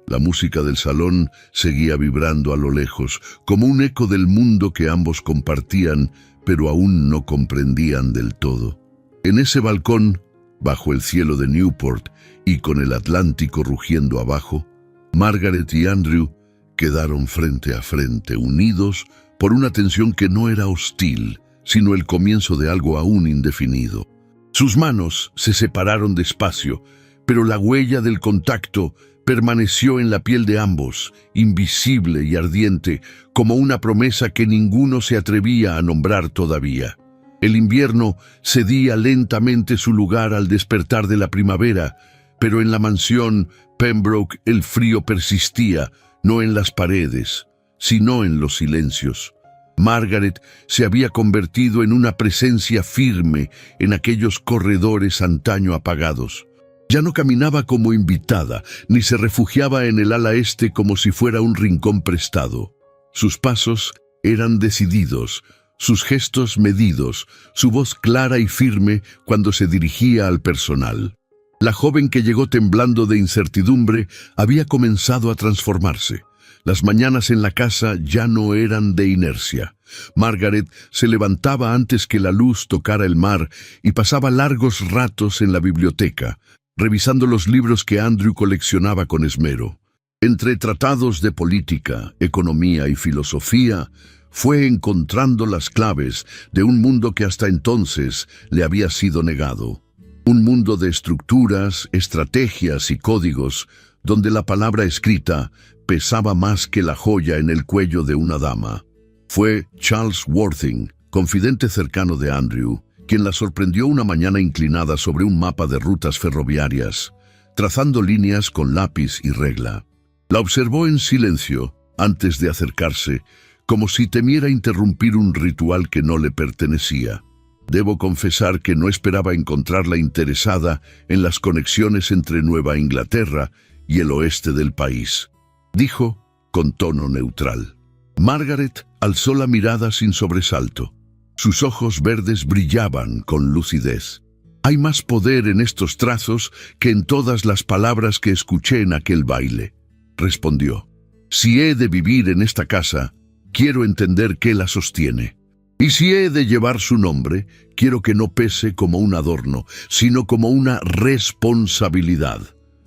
La música del salón seguía vibrando a lo lejos, como un eco del mundo que ambos compartían, pero aún no comprendían del todo. En ese balcón, bajo el cielo de Newport y con el Atlántico rugiendo abajo, Margaret y Andrew quedaron frente a frente, unidos por una tensión que no era hostil, sino el comienzo de algo aún indefinido. Sus manos se separaron despacio, pero la huella del contacto permaneció en la piel de ambos, invisible y ardiente, como una promesa que ninguno se atrevía a nombrar todavía. El invierno cedía lentamente su lugar al despertar de la primavera, pero en la mansión Pembroke el frío persistía, no en las paredes, sino en los silencios. Margaret se había convertido en una presencia firme en aquellos corredores antaño apagados. Ya no caminaba como invitada, ni se refugiaba en el ala este como si fuera un rincón prestado. Sus pasos eran decididos, sus gestos medidos, su voz clara y firme cuando se dirigía al personal. La joven que llegó temblando de incertidumbre había comenzado a transformarse. Las mañanas en la casa ya no eran de inercia. Margaret se levantaba antes que la luz tocara el mar y pasaba largos ratos en la biblioteca, revisando los libros que Andrew coleccionaba con esmero. Entre tratados de política, economía y filosofía, fue encontrando las claves de un mundo que hasta entonces le había sido negado. Un mundo de estructuras, estrategias y códigos, donde la palabra escrita pesaba más que la joya en el cuello de una dama. Fue Charles Worthing, confidente cercano de Andrew, quien la sorprendió una mañana inclinada sobre un mapa de rutas ferroviarias, trazando líneas con lápiz y regla. La observó en silencio antes de acercarse, como si temiera interrumpir un ritual que no le pertenecía. Debo confesar que no esperaba encontrarla interesada en las conexiones entre Nueva Inglaterra y el oeste del país, dijo con tono neutral. Margaret alzó la mirada sin sobresalto. Sus ojos verdes brillaban con lucidez. Hay más poder en estos trazos que en todas las palabras que escuché en aquel baile, respondió. Si he de vivir en esta casa, quiero entender qué la sostiene. Y si he de llevar su nombre, quiero que no pese como un adorno, sino como una responsabilidad.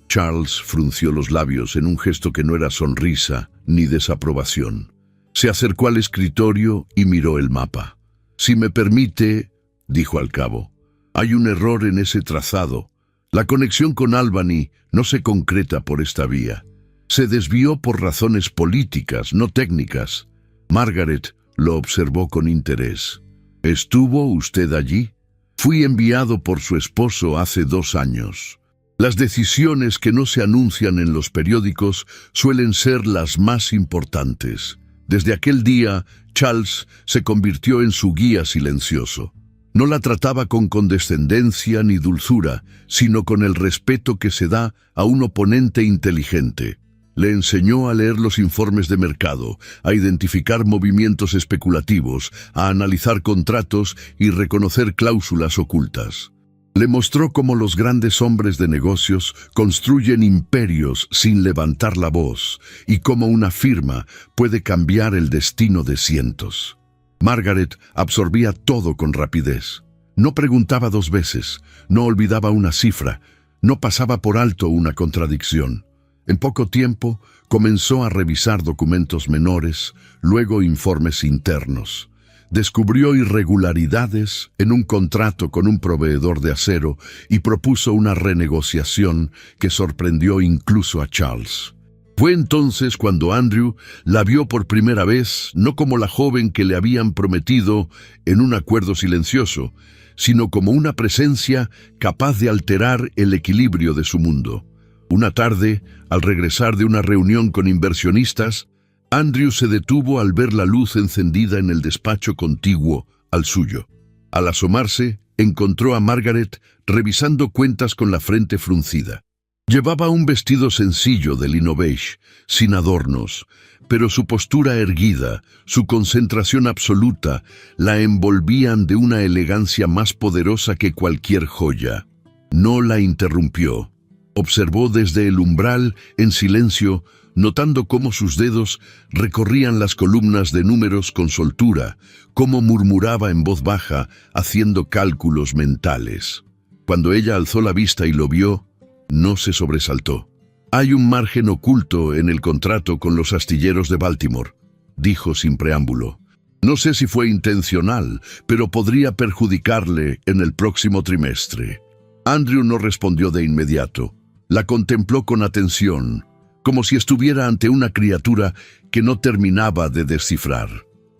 Charles frunció los labios en un gesto que no era sonrisa ni desaprobación. Se acercó al escritorio y miró el mapa. Si me permite, dijo al cabo, hay un error en ese trazado. La conexión con Albany no se concreta por esta vía. Se desvió por razones políticas, no técnicas. Margaret lo observó con interés. ¿Estuvo usted allí? Fui enviado por su esposo hace 2 años. Las decisiones que no se anuncian en los periódicos suelen ser las más importantes. Desde aquel día, Charles se convirtió en su guía silencioso. No la trataba con condescendencia ni dulzura, sino con el respeto que se da a un oponente inteligente. Le enseñó a leer los informes de mercado, a identificar movimientos especulativos, a analizar contratos y reconocer cláusulas ocultas. Le mostró cómo los grandes hombres de negocios construyen imperios sin levantar la voz y cómo una firma puede cambiar el destino de cientos. Margaret absorbía todo con rapidez. No preguntaba 2 veces, no olvidaba una cifra, no pasaba por alto una contradicción. En poco tiempo comenzó a revisar documentos menores, luego informes internos. Descubrió irregularidades en un contrato con un proveedor de acero y propuso una renegociación que sorprendió incluso a Charles. Fue entonces cuando Andrew la vio por primera vez, no como la joven que le habían prometido en un acuerdo silencioso, sino como una presencia capaz de alterar el equilibrio de su mundo. Una tarde, al regresar de una reunión con inversionistas, Andrew se detuvo al ver la luz encendida en el despacho contiguo al suyo. Al asomarse, encontró a Margaret revisando cuentas con la frente fruncida. Llevaba un vestido sencillo de lino beige, sin adornos, pero su postura erguida, su concentración absoluta, la envolvían de una elegancia más poderosa que cualquier joya. No la interrumpió. Observó desde el umbral, en silencio, notando cómo sus dedos recorrían las columnas de números con soltura, cómo murmuraba en voz baja, haciendo cálculos mentales. Cuando ella alzó la vista y lo vio, no se sobresaltó. «Hay un margen oculto en el contrato con los astilleros de Baltimore», dijo sin preámbulo. «No sé si fue intencional, pero podría perjudicarle en el próximo trimestre». Andrew no respondió de inmediato. La contempló con atención, como si estuviera ante una criatura que no terminaba de descifrar.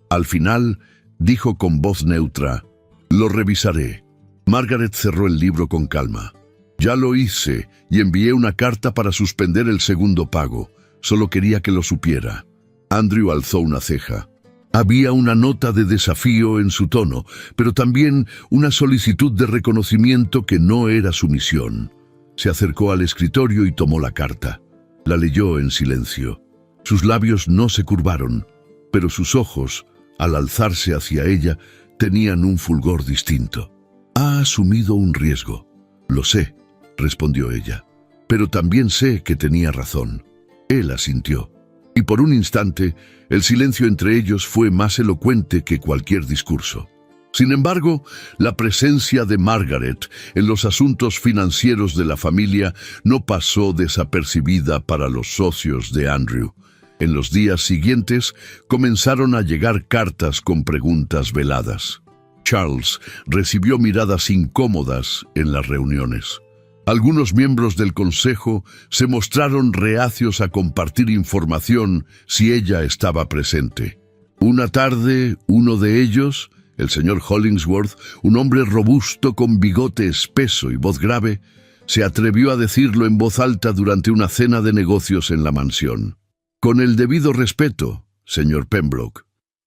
Al final, dijo con voz neutra, «Lo revisaré». Margaret cerró el libro con calma. «Ya lo hice y envié una carta para suspender el segundo pago. Solo quería que lo supiera». Andrew alzó una ceja. Había una nota de desafío en su tono, pero también una solicitud de reconocimiento que no era su misión. Se acercó al escritorio y tomó la carta. La leyó en silencio. Sus labios no se curvaron, pero sus ojos, al alzarse hacia ella, tenían un fulgor distinto. «Ha asumido un riesgo». «Lo sé», respondió ella, «pero también sé que tenía razón». Él asintió, y por un instante el silencio entre ellos fue más elocuente que cualquier discurso. Sin embargo, la presencia de Margaret en los asuntos financieros de la familia no pasó desapercibida para los socios de Andrew. En los días siguientes comenzaron a llegar cartas con preguntas veladas. Charles recibió miradas incómodas en las reuniones. Algunos miembros del consejo se mostraron reacios a compartir información si ella estaba presente. Una tarde, uno de ellos, el señor Hollingsworth, un hombre robusto con bigote espeso y voz grave, se atrevió a decirlo en voz alta durante una cena de negocios en la mansión. «Con el debido respeto, señor Pembroke»,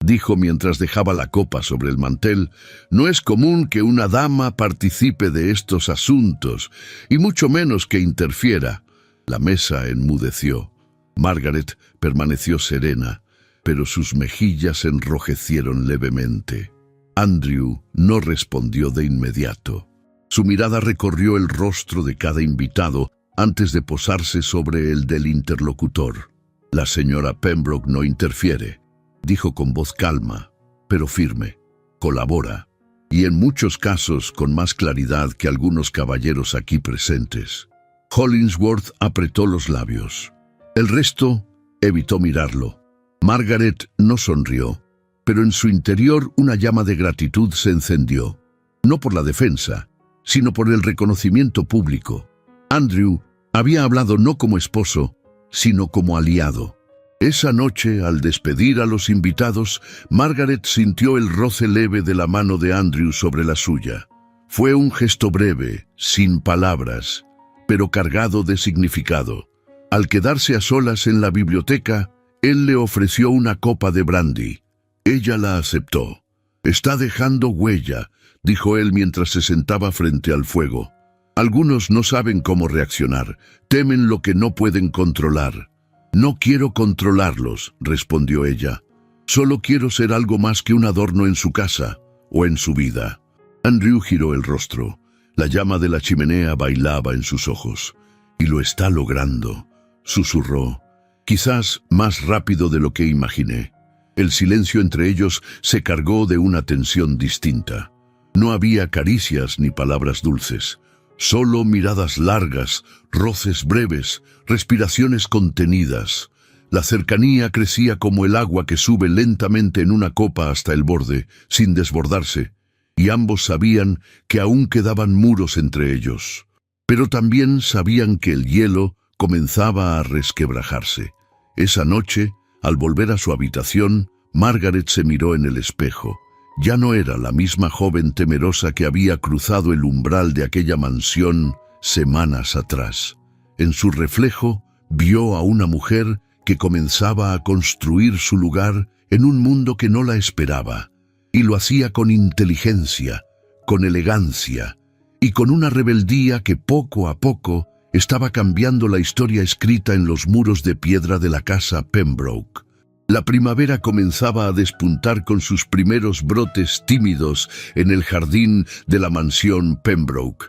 dijo mientras dejaba la copa sobre el mantel, «no es común que una dama participe de estos asuntos, y mucho menos que interfiera». La mesa enmudeció. Margaret permaneció serena, pero sus mejillas se enrojecieron levemente. Andrew no respondió de inmediato. Su mirada recorrió el rostro de cada invitado antes de posarse sobre el del interlocutor. «La señora Pembroke no interfiere», dijo con voz calma, pero firme. «Colabora, y en muchos casos con más claridad que algunos caballeros aquí presentes». Hollingsworth apretó los labios. El resto evitó mirarlo. Margaret no sonrió, pero en su interior una llama de gratitud se encendió, no por la defensa, sino por el reconocimiento público. Andrew había hablado no como esposo, sino como aliado. Esa noche, al despedir a los invitados, Margaret sintió el roce leve de la mano de Andrew sobre la suya. Fue un gesto breve, sin palabras, pero cargado de significado. Al quedarse a solas en la biblioteca, él le ofreció una copa de brandy. Ella la aceptó. «Está dejando huella», dijo él mientras se sentaba frente al fuego. «Algunos no saben cómo reaccionar, temen lo que no pueden controlar». «No quiero controlarlos», respondió ella. «Solo quiero ser algo más que un adorno en su casa o en su vida». Andrew giró el rostro. La llama de la chimenea bailaba en sus ojos. «Y lo está logrando», susurró, «quizás más rápido de lo que imaginé». El silencio entre ellos se cargó de una tensión distinta. No había caricias ni palabras dulces, solo miradas largas, roces breves, respiraciones contenidas. La cercanía crecía como el agua que sube lentamente en una copa hasta el borde, sin desbordarse, y ambos sabían que aún quedaban muros entre ellos. Pero también sabían que el hielo comenzaba a resquebrajarse. Esa noche, al volver a su habitación, Margaret se miró en el espejo. Ya no era la misma joven temerosa que había cruzado el umbral de aquella mansión semanas atrás. En su reflejo, vio a una mujer que comenzaba a construir su lugar en un mundo que no la esperaba, y lo hacía con inteligencia, con elegancia, y con una rebeldía que poco a poco estaba cambiando la historia escrita en los muros de piedra de la casa Pembroke. La primavera comenzaba a despuntar con sus primeros brotes tímidos en el jardín de la mansión Pembroke.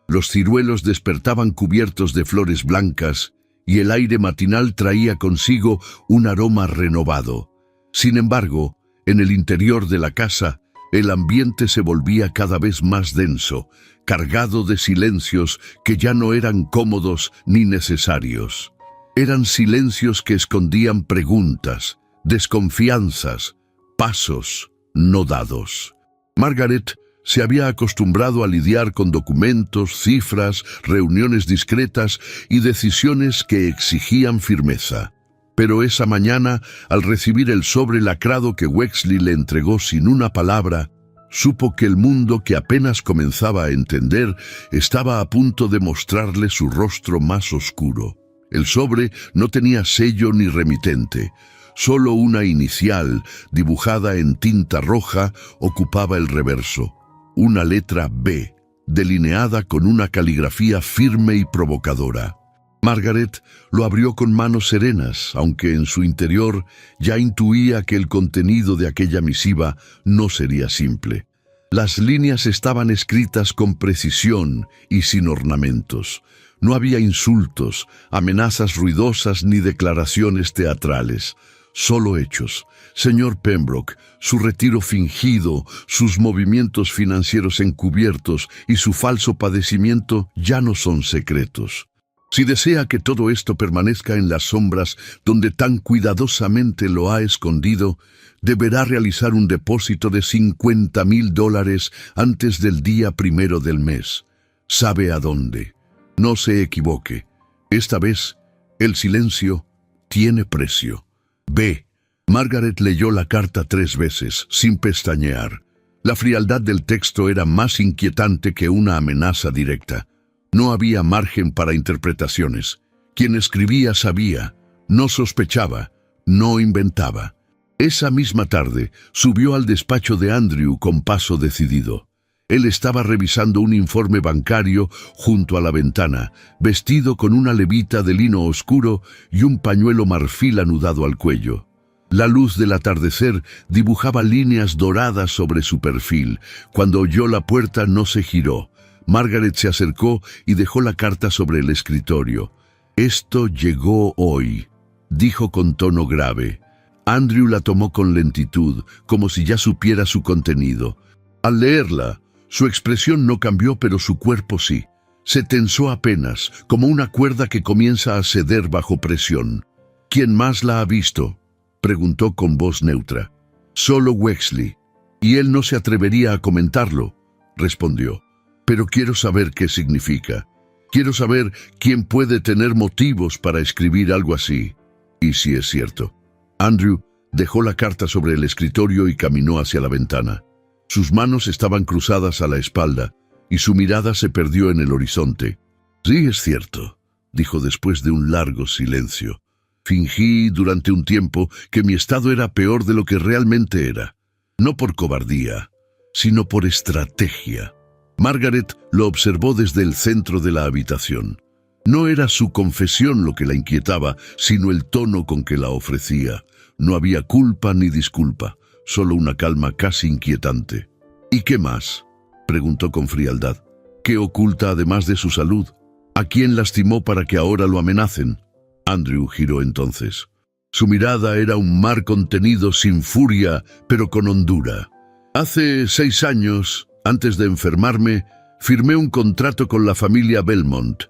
Los ciruelos despertaban cubiertos de flores blancas y el aire matinal traía consigo un aroma renovado. Sin embargo, en el interior de la casa, el ambiente se volvía cada vez más denso, cargado de silencios que ya no eran cómodos ni necesarios. Eran silencios que escondían preguntas, desconfianzas, pasos no dados. Margaret se había acostumbrado a lidiar con documentos, cifras, reuniones discretas y decisiones que exigían firmeza. Pero esa mañana, al recibir el sobre lacrado que Wexley le entregó sin una palabra, supo que el mundo que apenas comenzaba a entender estaba a punto de mostrarle su rostro más oscuro. El sobre no tenía sello ni remitente. Solo una inicial, dibujada en tinta roja, ocupaba el reverso. Una letra B, delineada con una caligrafía firme y provocadora. Margaret lo abrió con manos serenas, aunque en su interior ya intuía que el contenido de aquella misiva no sería simple. Las líneas estaban escritas con precisión y sin ornamentos. No había insultos, amenazas ruidosas ni declaraciones teatrales. Solo hechos. Señor Pembroke, su retiro fingido, sus movimientos financieros encubiertos y su falso padecimiento ya no son secretos. Si desea que todo esto permanezca en las sombras donde tan cuidadosamente lo ha escondido, deberá realizar un depósito de $50,000 antes del día 1 del mes. Sabe a dónde. No se equivoque. Esta vez, el silencio tiene precio. B. Margaret leyó la carta 3 veces, sin pestañear. La frialdad del texto era más inquietante que una amenaza directa. No había margen para interpretaciones. Quien escribía sabía, no sospechaba, no inventaba. Esa misma tarde subió al despacho de Andrew con paso decidido. Él estaba revisando un informe bancario junto a la ventana, vestido con una levita de lino oscuro y un pañuelo marfil anudado al cuello. La luz del atardecer dibujaba líneas doradas sobre su perfil. Cuando oyó la puerta no se giró. Margaret se acercó y dejó la carta sobre el escritorio. «Esto llegó hoy», dijo con tono grave. Andrew la tomó con lentitud, como si ya supiera su contenido. Al leerla, su expresión no cambió, pero su cuerpo sí. Se tensó apenas, como una cuerda que comienza a ceder bajo presión. «¿Quién más la ha visto?», preguntó con voz neutra. «Solo Wexley, y él no se atrevería a comentarlo», respondió. «Pero quiero saber qué significa. Quiero saber quién puede tener motivos para escribir algo así. Y si es cierto». Andrew dejó la carta sobre el escritorio y caminó hacia la ventana. Sus manos estaban cruzadas a la espalda y su mirada se perdió en el horizonte. «Sí, es cierto», dijo después de un largo silencio. «Fingí durante un tiempo que mi estado era peor de lo que realmente era. No por cobardía, sino por estrategia». Margaret lo observó desde el centro de la habitación. No era su confesión lo que la inquietaba, sino el tono con que la ofrecía. No había culpa ni disculpa, solo una calma casi inquietante. «¿Y qué más?», preguntó con frialdad. «¿Qué oculta además de su salud? ¿A quién lastimó para que ahora lo amenacen?». Andrew giró entonces. Su mirada era un mar contenido sin furia, pero con hondura. «Hace 6 años, antes de enfermarme, firmé un contrato con la familia Belmont»,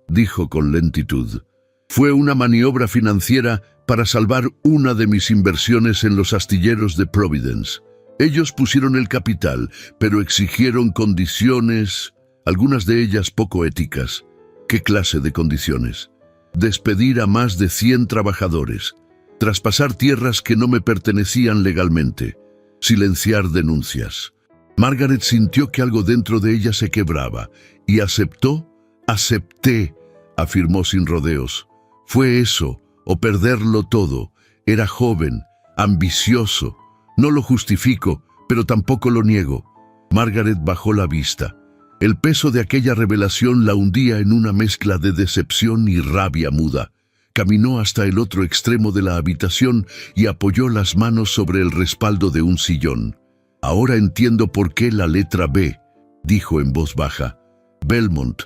dijo con lentitud. «Fue una maniobra financiera para salvar una de mis inversiones en los astilleros de Providence. Ellos pusieron el capital, pero exigieron condiciones, algunas de ellas poco éticas». «¿Qué clase de condiciones?». «Despedir a más de 100 trabajadores, traspasar tierras que no me pertenecían legalmente, silenciar denuncias». Margaret sintió que algo dentro de ella se quebraba. «¿Y aceptó?». «Acepté», afirmó sin rodeos. «Fue eso, o perderlo todo. Era joven, ambicioso. No lo justifico, pero tampoco lo niego». Margaret bajó la vista. El peso de aquella revelación la hundía en una mezcla de decepción y rabia muda. Caminó hasta el otro extremo de la habitación y apoyó las manos sobre el respaldo de un sillón. «Ahora entiendo por qué la letra B», dijo en voz baja. «Belmont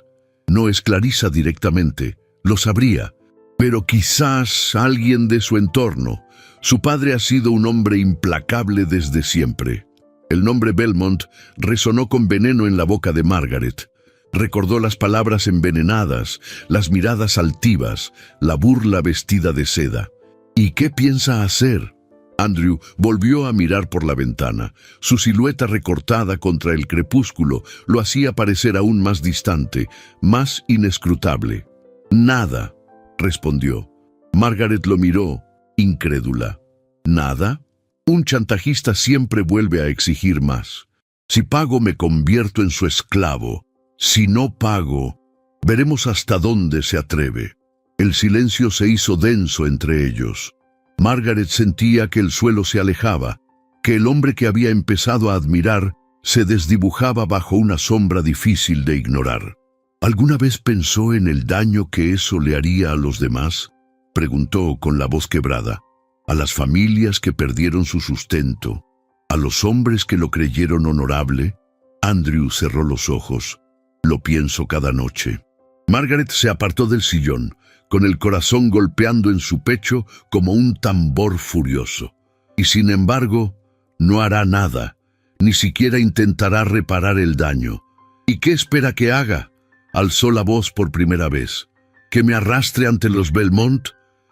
no esclariza directamente, lo sabría, pero quizás alguien de su entorno. Su padre ha sido un hombre implacable desde siempre». El nombre Belmont resonó con veneno en la boca de Margaret. Recordó las palabras envenenadas, las miradas altivas, la burla vestida de seda. «¿Y qué piensa hacer?». Andrew volvió a mirar por la ventana. Su silueta recortada contra el crepúsculo lo hacía parecer aún más distante, más inescrutable. «Nada», respondió. Margaret lo miró, incrédula. «¿Nada?». Un chantajista siempre vuelve a exigir más. «Si pago, me convierto en su esclavo. Si no pago, veremos hasta dónde se atreve». El silencio se hizo denso entre ellos. Margaret sentía que el suelo se alejaba, que el hombre que había empezado a admirar se desdibujaba bajo una sombra difícil de ignorar. «¿Alguna vez pensó en el daño que eso le haría a los demás?», preguntó con la voz quebrada. «A las familias que perdieron su sustento, a los hombres que lo creyeron honorable». Andrew cerró los ojos. «Lo pienso cada noche». Margaret se apartó del sillón, con el corazón golpeando en su pecho como un tambor furioso. Y sin embargo, no hará nada, ni siquiera intentará reparar el daño. «¿Y qué espera que haga?», alzó la voz por primera vez. «¿Que me arrastre ante los Belmont?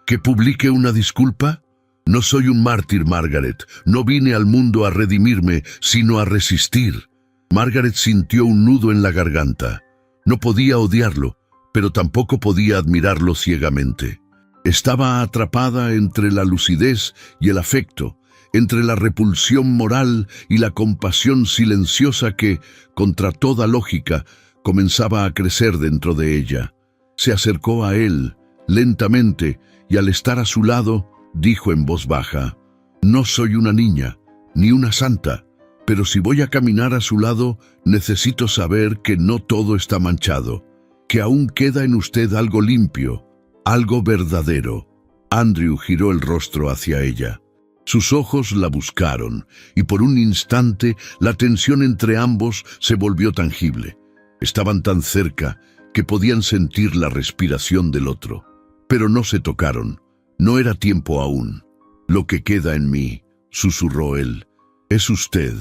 ¿Que publique una disculpa? No soy un mártir, Margaret. No vine al mundo a redimirme, sino a resistir». Margaret sintió un nudo en la garganta. No podía odiarlo, pero tampoco podía admirarlo ciegamente. Estaba atrapada entre la lucidez y el afecto, entre la repulsión moral y la compasión silenciosa que, contra toda lógica, comenzaba a crecer dentro de ella. Se acercó a él, lentamente, y al estar a su lado, dijo en voz baja: «No soy una niña, ni una santa, pero si voy a caminar a su lado, necesito saber que no todo está manchado, que aún queda en usted algo limpio, algo verdadero». Andrew giró el rostro hacia ella. Sus ojos la buscaron, y por un instante la tensión entre ambos se volvió tangible. Estaban tan cerca que podían sentir la respiración del otro. Pero no se tocaron. No era tiempo aún. «Lo que queda en mí», susurró él, «es usted».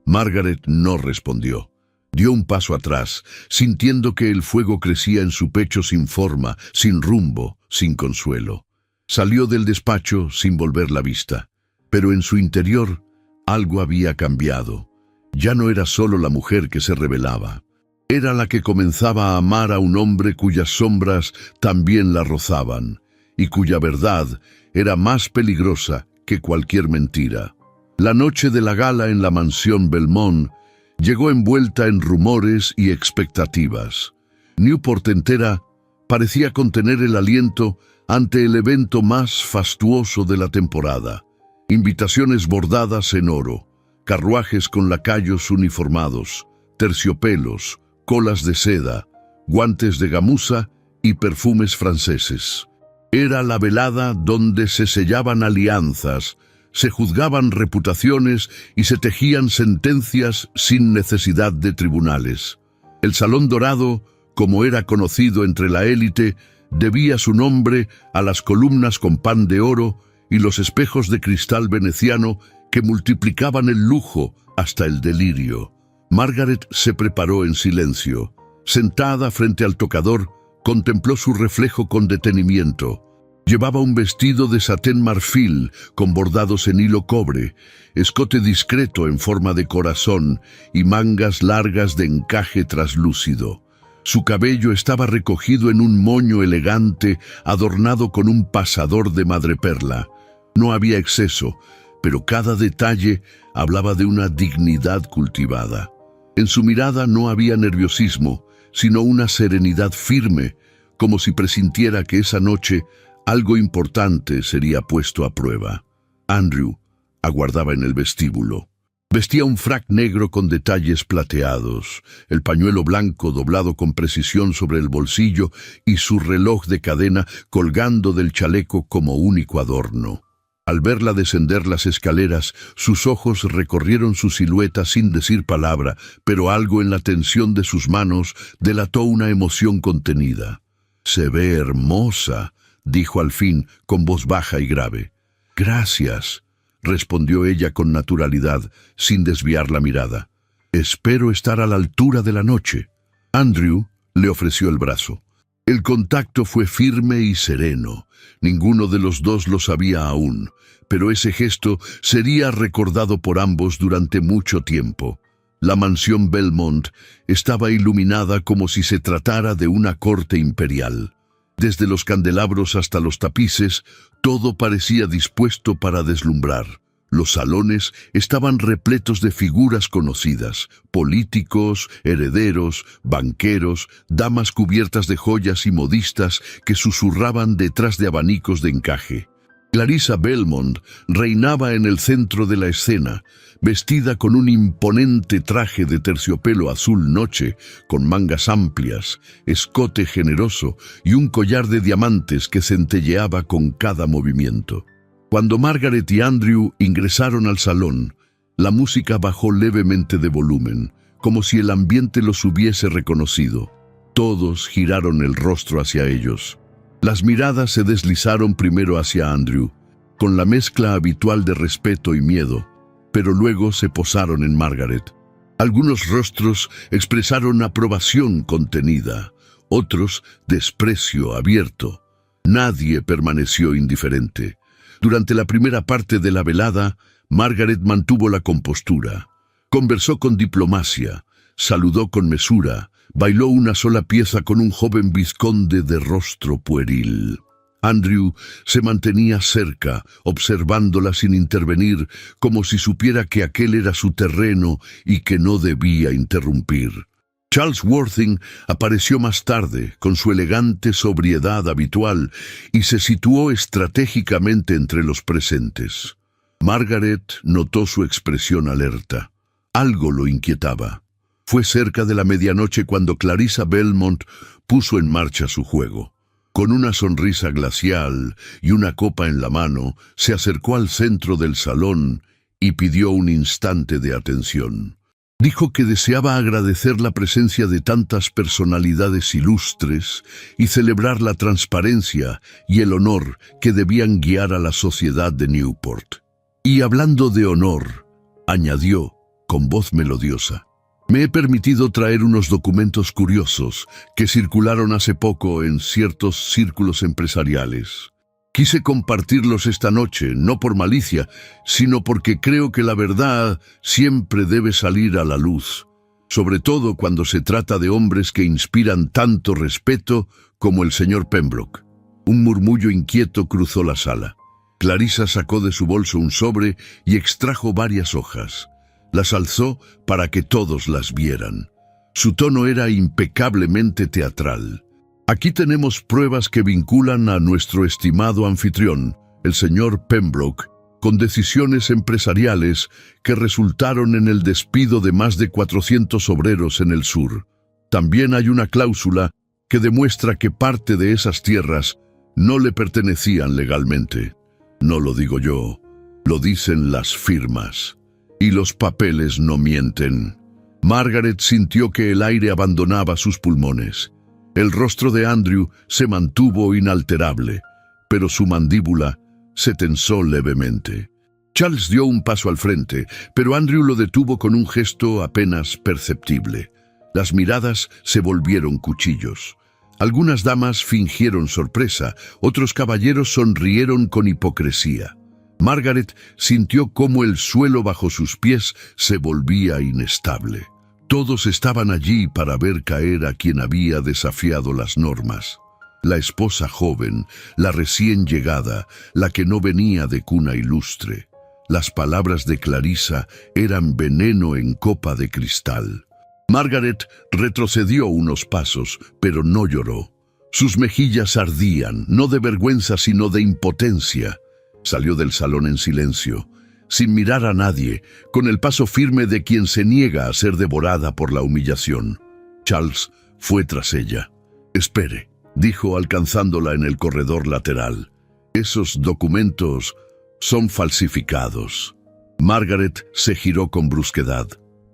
Margaret no respondió. Dio un paso atrás, sintiendo que el fuego crecía en su pecho sin forma, sin rumbo, sin consuelo. Salió del despacho sin volver la vista. Pero en su interior algo había cambiado. Ya no era solo la mujer que se rebelaba. Era la que comenzaba a amar a un hombre cuyas sombras también la rozaban, y cuya verdad era más peligrosa que cualquier mentira. La noche de la gala en la mansión Belmont llegó envuelta en rumores y expectativas. Newport entera parecía contener el aliento ante el evento más fastuoso de la temporada. Invitaciones bordadas en oro, carruajes con lacayos uniformados, terciopelos, colas de seda, guantes de gamuza y perfumes franceses. Era la velada donde se sellaban alianzas, se juzgaban reputaciones y se tejían sentencias sin necesidad de tribunales. El Salón Dorado, como era conocido entre la élite, debía su nombre a las columnas con pan de oro y los espejos de cristal veneciano que multiplicaban el lujo hasta el delirio. Margaret se preparó en silencio. Sentada frente al tocador, contempló su reflejo con detenimiento. Llevaba un vestido de satén marfil con bordados en hilo cobre, escote discreto en forma de corazón y mangas largas de encaje traslúcido. Su cabello estaba recogido en un moño elegante adornado con un pasador de madreperla. No había exceso, pero cada detalle hablaba de una dignidad cultivada. En su mirada no había nerviosismo, sino una serenidad firme, como si presintiera que esa noche algo importante sería puesto a prueba. Andrew aguardaba en el vestíbulo. Vestía un frac negro con detalles plateados, el pañuelo blanco doblado con precisión sobre el bolsillo y su reloj de cadena colgando del chaleco como único adorno. Al verla descender las escaleras, sus ojos recorrieron su silueta sin decir palabra, pero algo en la tensión de sus manos delató una emoción contenida. «Se ve hermosa», dijo al fin con voz baja y grave. «Gracias», respondió ella con naturalidad, sin desviar la mirada. «Espero estar a la altura de la noche». Andrew le ofreció el brazo. El contacto fue firme y sereno. Ninguno de los dos lo sabía aún, pero ese gesto sería recordado por ambos durante mucho tiempo. La mansión Belmont estaba iluminada como si se tratara de una corte imperial. Desde los candelabros hasta los tapices, todo parecía dispuesto para deslumbrar. Los salones estaban repletos de figuras conocidas, políticos, herederos, banqueros, damas cubiertas de joyas y modistas que susurraban detrás de abanicos de encaje. Clarissa Belmont reinaba en el centro de la escena, vestida con un imponente traje de terciopelo azul noche, con mangas amplias, escote generoso y un collar de diamantes que centelleaba con cada movimiento. Cuando Margaret y Andrew ingresaron al salón, la música bajó levemente de volumen, como si el ambiente los hubiese reconocido. Todos giraron el rostro hacia ellos. Las miradas se deslizaron primero hacia Andrew, con la mezcla habitual de respeto y miedo, pero luego se posaron en Margaret. Algunos rostros expresaron aprobación contenida, otros desprecio abierto. Nadie permaneció indiferente. Durante la primera parte de la velada, Margaret mantuvo la compostura. Conversó con diplomacia, saludó con mesura, bailó una sola pieza con un joven vizconde de rostro pueril. Andrew se mantenía cerca, observándola sin intervenir, como si supiera que aquel era su terreno y que no debía interrumpir. Charles Worthing apareció más tarde, con su elegante sobriedad habitual, y se situó estratégicamente entre los presentes. Margaret notó su expresión alerta. Algo lo inquietaba. Fue cerca de la medianoche cuando Clarissa Belmont puso en marcha su juego. Con una sonrisa glacial y una copa en la mano, se acercó al centro del salón y pidió un instante de atención. Dijo que deseaba agradecer la presencia de tantas personalidades ilustres y celebrar la transparencia y el honor que debían guiar a la sociedad de Newport. Y hablando de honor, añadió con voz melodiosa: me he permitido traer unos documentos curiosos que circularon hace poco en ciertos círculos empresariales. Quise compartirlos esta noche, no por malicia, sino porque creo que la verdad siempre debe salir a la luz, sobre todo cuando se trata de hombres que inspiran tanto respeto como el señor Pembroke. Un murmullo inquieto cruzó la sala. Clarissa sacó de su bolso un sobre y extrajo varias hojas. Las alzó para que todos las vieran. Su tono era impecablemente teatral. Aquí tenemos pruebas que vinculan a nuestro estimado anfitrión, el señor Pembroke, con decisiones empresariales que resultaron en el despido de más de 400 obreros en el sur. También hay una cláusula que demuestra que parte de esas tierras no le pertenecían legalmente. No lo digo yo, lo dicen las firmas. Y los papeles no mienten. Margaret sintió que el aire abandonaba sus pulmones. El rostro de Andrew se mantuvo inalterable, pero su mandíbula se tensó levemente. Charles dio un paso al frente, pero Andrew lo detuvo con un gesto apenas perceptible. Las miradas se volvieron cuchillos. Algunas damas fingieron sorpresa, otros caballeros sonrieron con hipocresía. Margaret sintió cómo el suelo bajo sus pies se volvía inestable. Todos estaban allí para ver caer a quien había desafiado las normas. La esposa joven, la recién llegada, la que no venía de cuna ilustre. Las palabras de Clarissa eran veneno en copa de cristal. Margaret retrocedió unos pasos, pero no lloró. Sus mejillas ardían, no de vergüenza sino de impotencia. Salió del salón en silencio, sin mirar a nadie, con el paso firme de quien se niega a ser devorada por la humillación. Charles fue tras ella. «Espere», dijo alcanzándola en el corredor lateral. «Esos documentos son falsificados». Margaret se giró con brusquedad.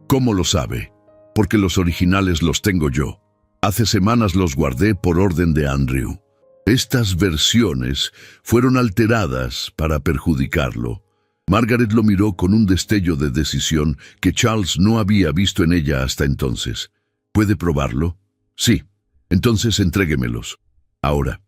«¿Cómo lo sabe?» «Porque los originales los tengo yo. Hace semanas los guardé por orden de Andrew». Estas versiones fueron alteradas para perjudicarlo. Margaret lo miró con un destello de decisión que Charles no había visto en ella hasta entonces. ¿Puede probarlo? Sí. Entonces entréguemelos. Ahora.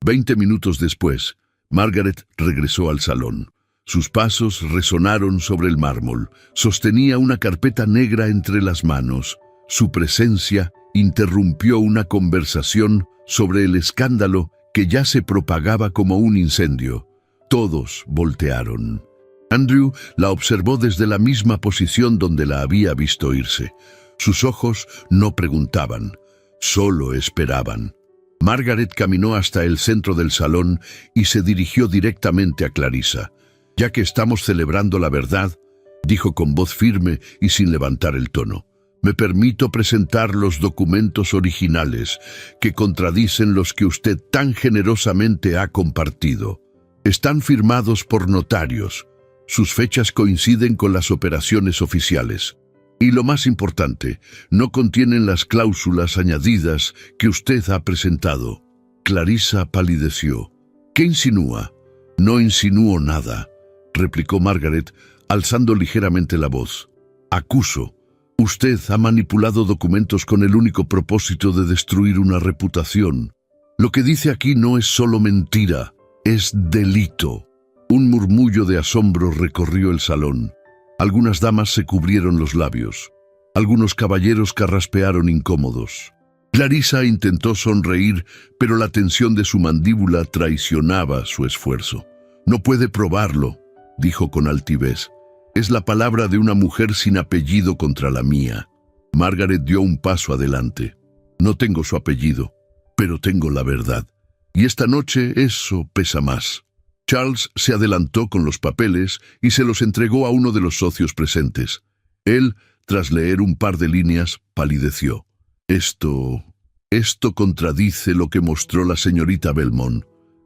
20 minutos después, Margaret regresó al salón. Sus pasos resonaron sobre el mármol. Sostenía una carpeta negra entre las manos. Su presencia interrumpió una conversación sobre el escándalo que ya se propagaba como un incendio. Todos voltearon. Andrew la observó desde la misma posición donde la había visto irse. Sus ojos no preguntaban, solo esperaban. Margaret caminó hasta el centro del salón y se dirigió directamente a Clarissa. «Ya que estamos celebrando la verdad», dijo con voz firme y sin levantar el tono, «me permito presentar los documentos originales que contradicen los que usted tan generosamente ha compartido. Están firmados por notarios. Sus fechas coinciden con las operaciones oficiales. Y lo más importante, no contienen las cláusulas añadidas que usted ha presentado». Clarissa palideció. «¿Qué insinúa?» «No insinúo nada», replicó Margaret, alzando ligeramente la voz. «Acuso. Usted ha manipulado documentos con el único propósito de destruir una reputación. Lo que dice aquí no es solo mentira, es delito». Un murmullo de asombro recorrió el salón. Algunas damas se cubrieron los labios. Algunos caballeros carraspearon incómodos. Clarisa intentó sonreír, pero la tensión de su mandíbula traicionaba su esfuerzo. «No puede probarlo», dijo con altivez. «Es la palabra de una mujer sin apellido contra la mía». Margaret dio un paso adelante. «No tengo su apellido, pero tengo la verdad. Y esta noche eso pesa más». Charles se adelantó con los papeles y se los entregó a uno de los socios presentes. Él, tras leer un par de líneas, palideció. Esto contradice lo que mostró la señorita Belmont»,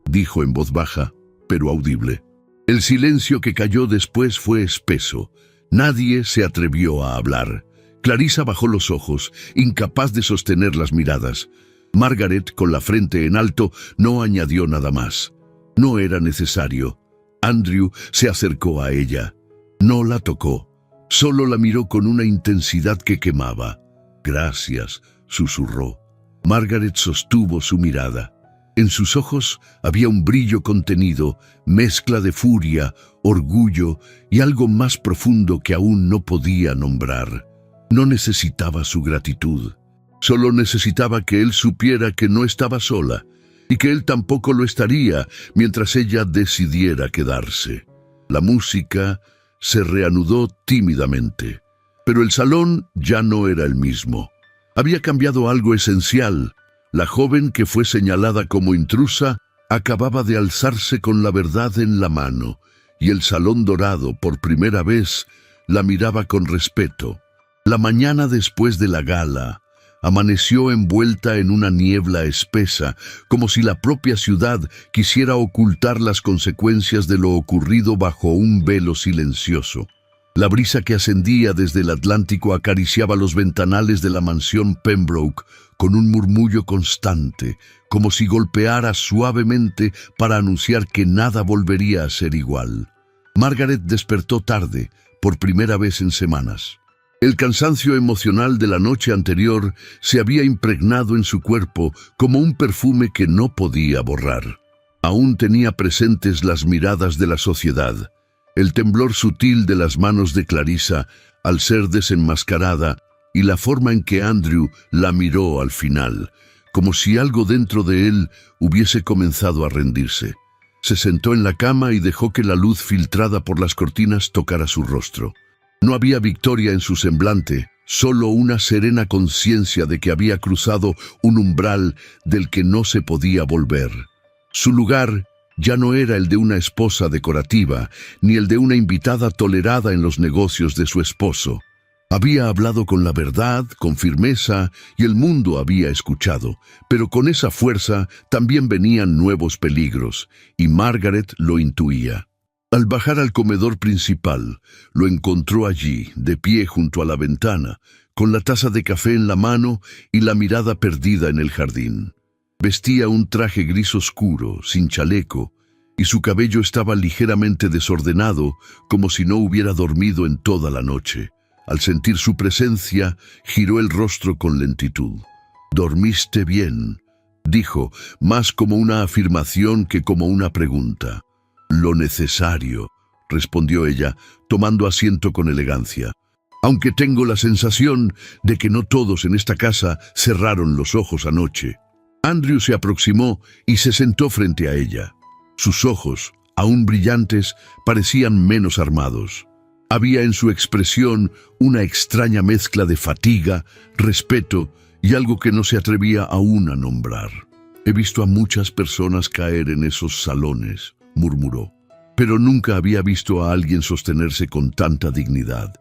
dijo en voz baja, pero audible. El silencio que cayó después fue espeso. Nadie se atrevió a hablar. Clarisa bajó los ojos, incapaz de sostener las miradas. Margaret, con la frente en alto, no añadió nada más. No era necesario. Andrew se acercó a ella. No la tocó. Solo la miró con una intensidad que quemaba. «Gracias», susurró. Margaret sostuvo su mirada. En sus ojos había un brillo contenido, mezcla de furia, orgullo y algo más profundo que aún no podía nombrar. No necesitaba su gratitud. Solo necesitaba que él supiera que no estaba sola y que él tampoco lo estaría mientras ella decidiera quedarse. La música se reanudó tímidamente, pero el salón ya no era el mismo. Había cambiado algo esencial. La joven que fue señalada como intrusa acababa de alzarse con la verdad en la mano, y el salón dorado, por primera vez, la miraba con respeto. La mañana después de la gala amaneció envuelta en una niebla espesa, como si la propia ciudad quisiera ocultar las consecuencias de lo ocurrido bajo un velo silencioso. La brisa que ascendía desde el Atlántico acariciaba los ventanales de la mansión Pembroke con un murmullo constante, como si golpeara suavemente para anunciar que nada volvería a ser igual. Margaret despertó tarde, por primera vez en semanas. El cansancio emocional de la noche anterior se había impregnado en su cuerpo como un perfume que no podía borrar. Aún tenía presentes las miradas de la sociedad, el temblor sutil de las manos de Clarisa al ser desenmascarada y la forma en que Andrew la miró al final, como si algo dentro de él hubiese comenzado a rendirse. Se sentó en la cama y dejó que la luz filtrada por las cortinas tocara su rostro. No había victoria en su semblante, solo una serena conciencia de que había cruzado un umbral del que no se podía volver. Su lugar ya no era el de una esposa decorativa, ni el de una invitada tolerada en los negocios de su esposo. Había hablado con la verdad, con firmeza, y el mundo había escuchado, pero con esa fuerza también venían nuevos peligros, y Margaret lo intuía. Al bajar al comedor principal, lo encontró allí, de pie junto a la ventana, con la taza de café en la mano y la mirada perdida en el jardín. Vestía un traje gris oscuro, sin chaleco, y su cabello estaba ligeramente desordenado, como si no hubiera dormido en toda la noche. Al sentir su presencia, giró el rostro con lentitud. «¿Dormiste bien?», dijo, más como una afirmación que como una pregunta. «Lo necesario», respondió ella, tomando asiento con elegancia. «Aunque tengo la sensación de que no todos en esta casa cerraron los ojos anoche». Andrew se aproximó y se sentó frente a ella. Sus ojos, aún brillantes, parecían menos armados. Había en su expresión una extraña mezcla de fatiga, respeto y algo que no se atrevía aún a nombrar. «He visto a muchas personas caer en esos salones», murmuró, pero nunca había visto a alguien sostenerse con tanta dignidad.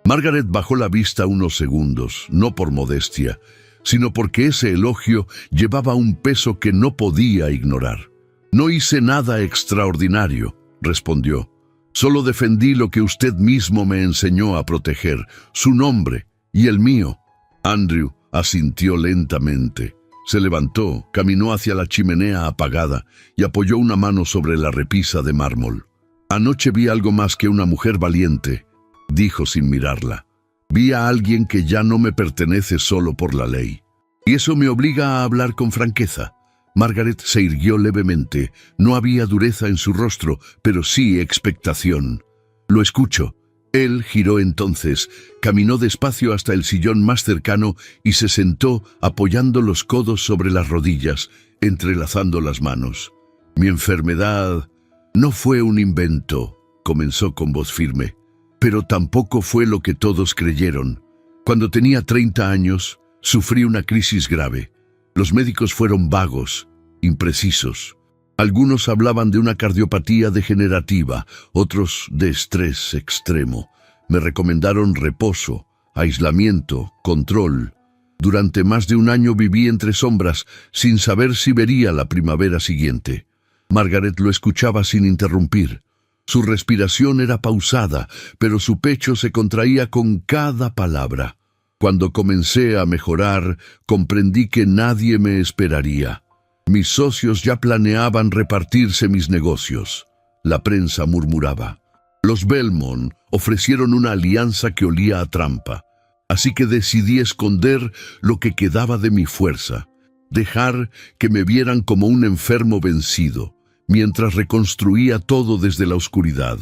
Margaret bajó la vista unos segundos, no por modestia, sino porque ese elogio llevaba un peso que no podía ignorar. «No hice nada extraordinario», respondió. «Solo defendí lo que usted mismo me enseñó a proteger, su nombre y el mío». Andrew asintió lentamente. Se levantó, caminó hacia la chimenea apagada y apoyó una mano sobre la repisa de mármol. «Anoche vi algo más que una mujer valiente», dijo sin mirarla. «Vi a alguien que ya no me pertenece solo por la ley. Y eso me obliga a hablar con franqueza». Margaret se irguió levemente. No había dureza en su rostro, pero sí expectación. «Lo escucho», Él giró entonces, caminó despacio hasta el sillón más cercano y se sentó apoyando los codos sobre las rodillas, entrelazando las manos. Mi enfermedad no fue un invento, comenzó con voz firme, pero tampoco fue lo que todos creyeron. Cuando tenía 30 años, sufrí una crisis grave. Los médicos fueron vagos, imprecisos. Algunos hablaban de una cardiopatía degenerativa, otros de estrés extremo. Me recomendaron reposo, aislamiento, control. Durante más de un año viví entre sombras, sin saber si vería la primavera siguiente. Margaret lo escuchaba sin interrumpir. Su respiración era pausada, pero su pecho se contraía con cada palabra. Cuando comencé a mejorar, comprendí que nadie me esperaría. Mis socios ya planeaban repartirse mis negocios. La prensa murmuraba. Los Belmont ofrecieron una alianza que olía a trampa. Así que decidí esconder lo que quedaba de mi fuerza, dejar que me vieran como un enfermo vencido, mientras reconstruía todo desde la oscuridad.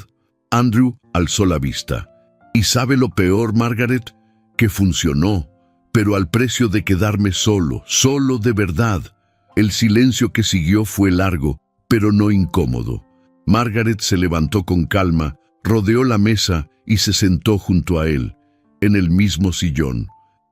Andrew alzó la vista. ¿Y sabe lo peor, Margaret? Que funcionó, pero al precio de quedarme solo de verdad. El silencio que siguió fue largo, pero no incómodo. Margaret se levantó con calma, rodeó la mesa y se sentó junto a él, en el mismo sillón.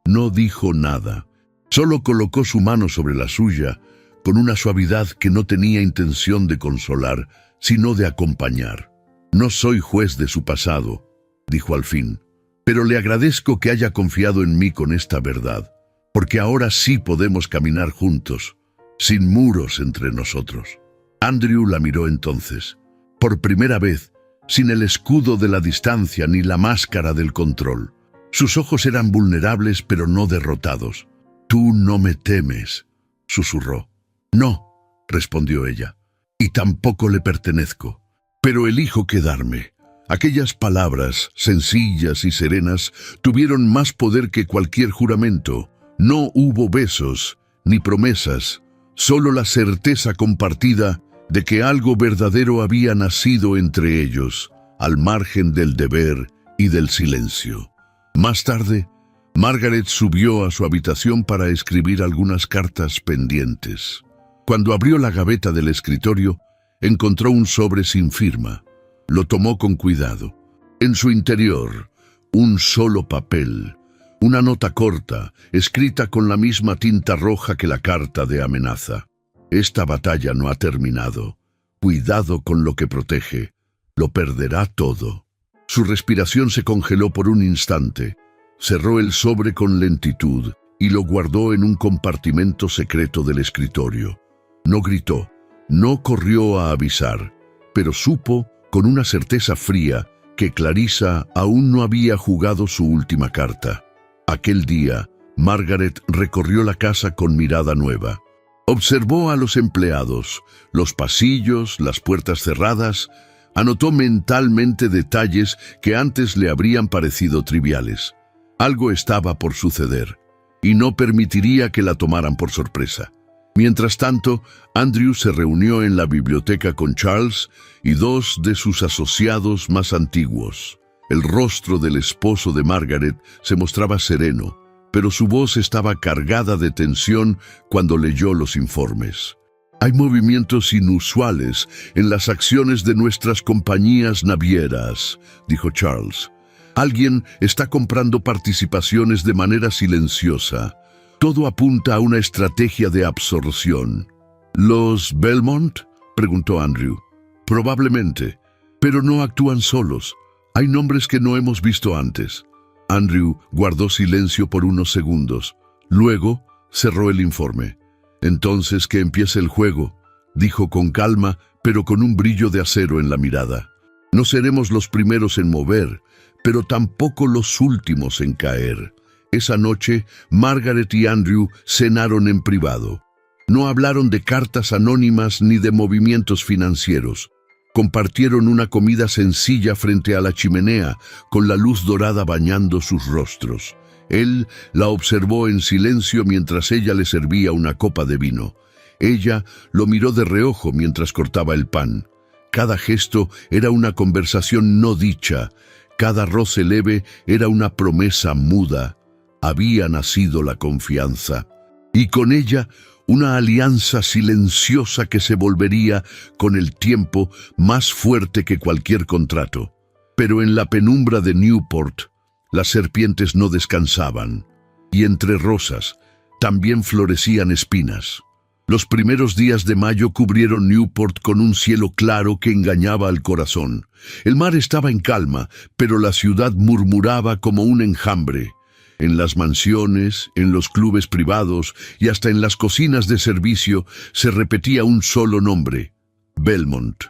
No dijo nada, solo colocó su mano sobre la suya, con una suavidad que no tenía intención de consolar, sino de acompañar. No soy juez de su pasado, dijo al fin, pero le agradezco que haya confiado en mí con esta verdad, porque ahora sí podemos caminar juntos, sin muros entre nosotros. Andrew la miró entonces, por primera vez, sin el escudo de la distancia ni la máscara del control. Sus ojos eran vulnerables pero no derrotados. «Tú no me temes», susurró. «No», respondió ella, «y tampoco le pertenezco, pero elijo quedarme». Aquellas palabras, sencillas y serenas, tuvieron más poder que cualquier juramento. No hubo besos, ni promesas, solo la certeza compartida de que algo verdadero había nacido entre ellos, al margen del deber y del silencio. Más tarde, Margaret subió a su habitación para escribir algunas cartas pendientes. Cuando abrió la gaveta del escritorio, encontró un sobre sin firma. Lo tomó con cuidado. En su interior, un solo papel, una nota corta, escrita con la misma tinta roja que la carta de amenaza. «Esta batalla no ha terminado. Cuidado con lo que protege. Lo perderá todo». Su respiración se congeló por un instante. Cerró el sobre con lentitud y lo guardó en un compartimento secreto del escritorio. No gritó, no corrió a avisar, pero supo con una certeza fría que Clarissa aún no había jugado su última carta. Aquel día, Margaret recorrió la casa con mirada nueva. Observó a los empleados, los pasillos, las puertas cerradas. Anotó mentalmente detalles que antes le habrían parecido triviales. Algo estaba por suceder, y no permitiría que la tomaran por sorpresa. Mientras tanto, Andrew se reunió en la biblioteca con Charles y dos de sus asociados más antiguos. El rostro del esposo de Margaret se mostraba sereno, pero su voz estaba cargada de tensión cuando leyó los informes. «Hay movimientos inusuales en las acciones de nuestras compañías navieras», dijo Charles. «Alguien está comprando participaciones de manera silenciosa. Todo apunta a una estrategia de absorción». «¿Los Belmont?», preguntó Andrew. «Probablemente, pero no actúan solos. Hay nombres que no hemos visto antes». Andrew guardó silencio por unos segundos. Luego cerró el informe. «Entonces que empiece el juego», dijo con calma, pero con un brillo de acero en la mirada. «No seremos los primeros en mover, pero tampoco los últimos en caer». Esa noche, Margaret y Andrew cenaron en privado. No hablaron de cartas anónimas ni de movimientos financieros. Compartieron una comida sencilla frente a la chimenea, con la luz dorada bañando sus rostros. Él la observó en silencio mientras ella le servía una copa de vino. Ella lo miró de reojo mientras cortaba el pan. Cada gesto era una conversación no dicha, Cada roce leve era una promesa muda. Había nacido la confianza, y con ella una alianza silenciosa que se volvería, con el tiempo, más fuerte que cualquier contrato. Pero en la penumbra de Newport, las serpientes no descansaban, y entre rosas también florecían espinas. Los primeros días de mayo cubrieron Newport con un cielo claro que engañaba al corazón. El mar estaba en calma, pero la ciudad murmuraba como un enjambre. En las mansiones, en los clubes privados y hasta en las cocinas de servicio se repetía un solo nombre: Belmont.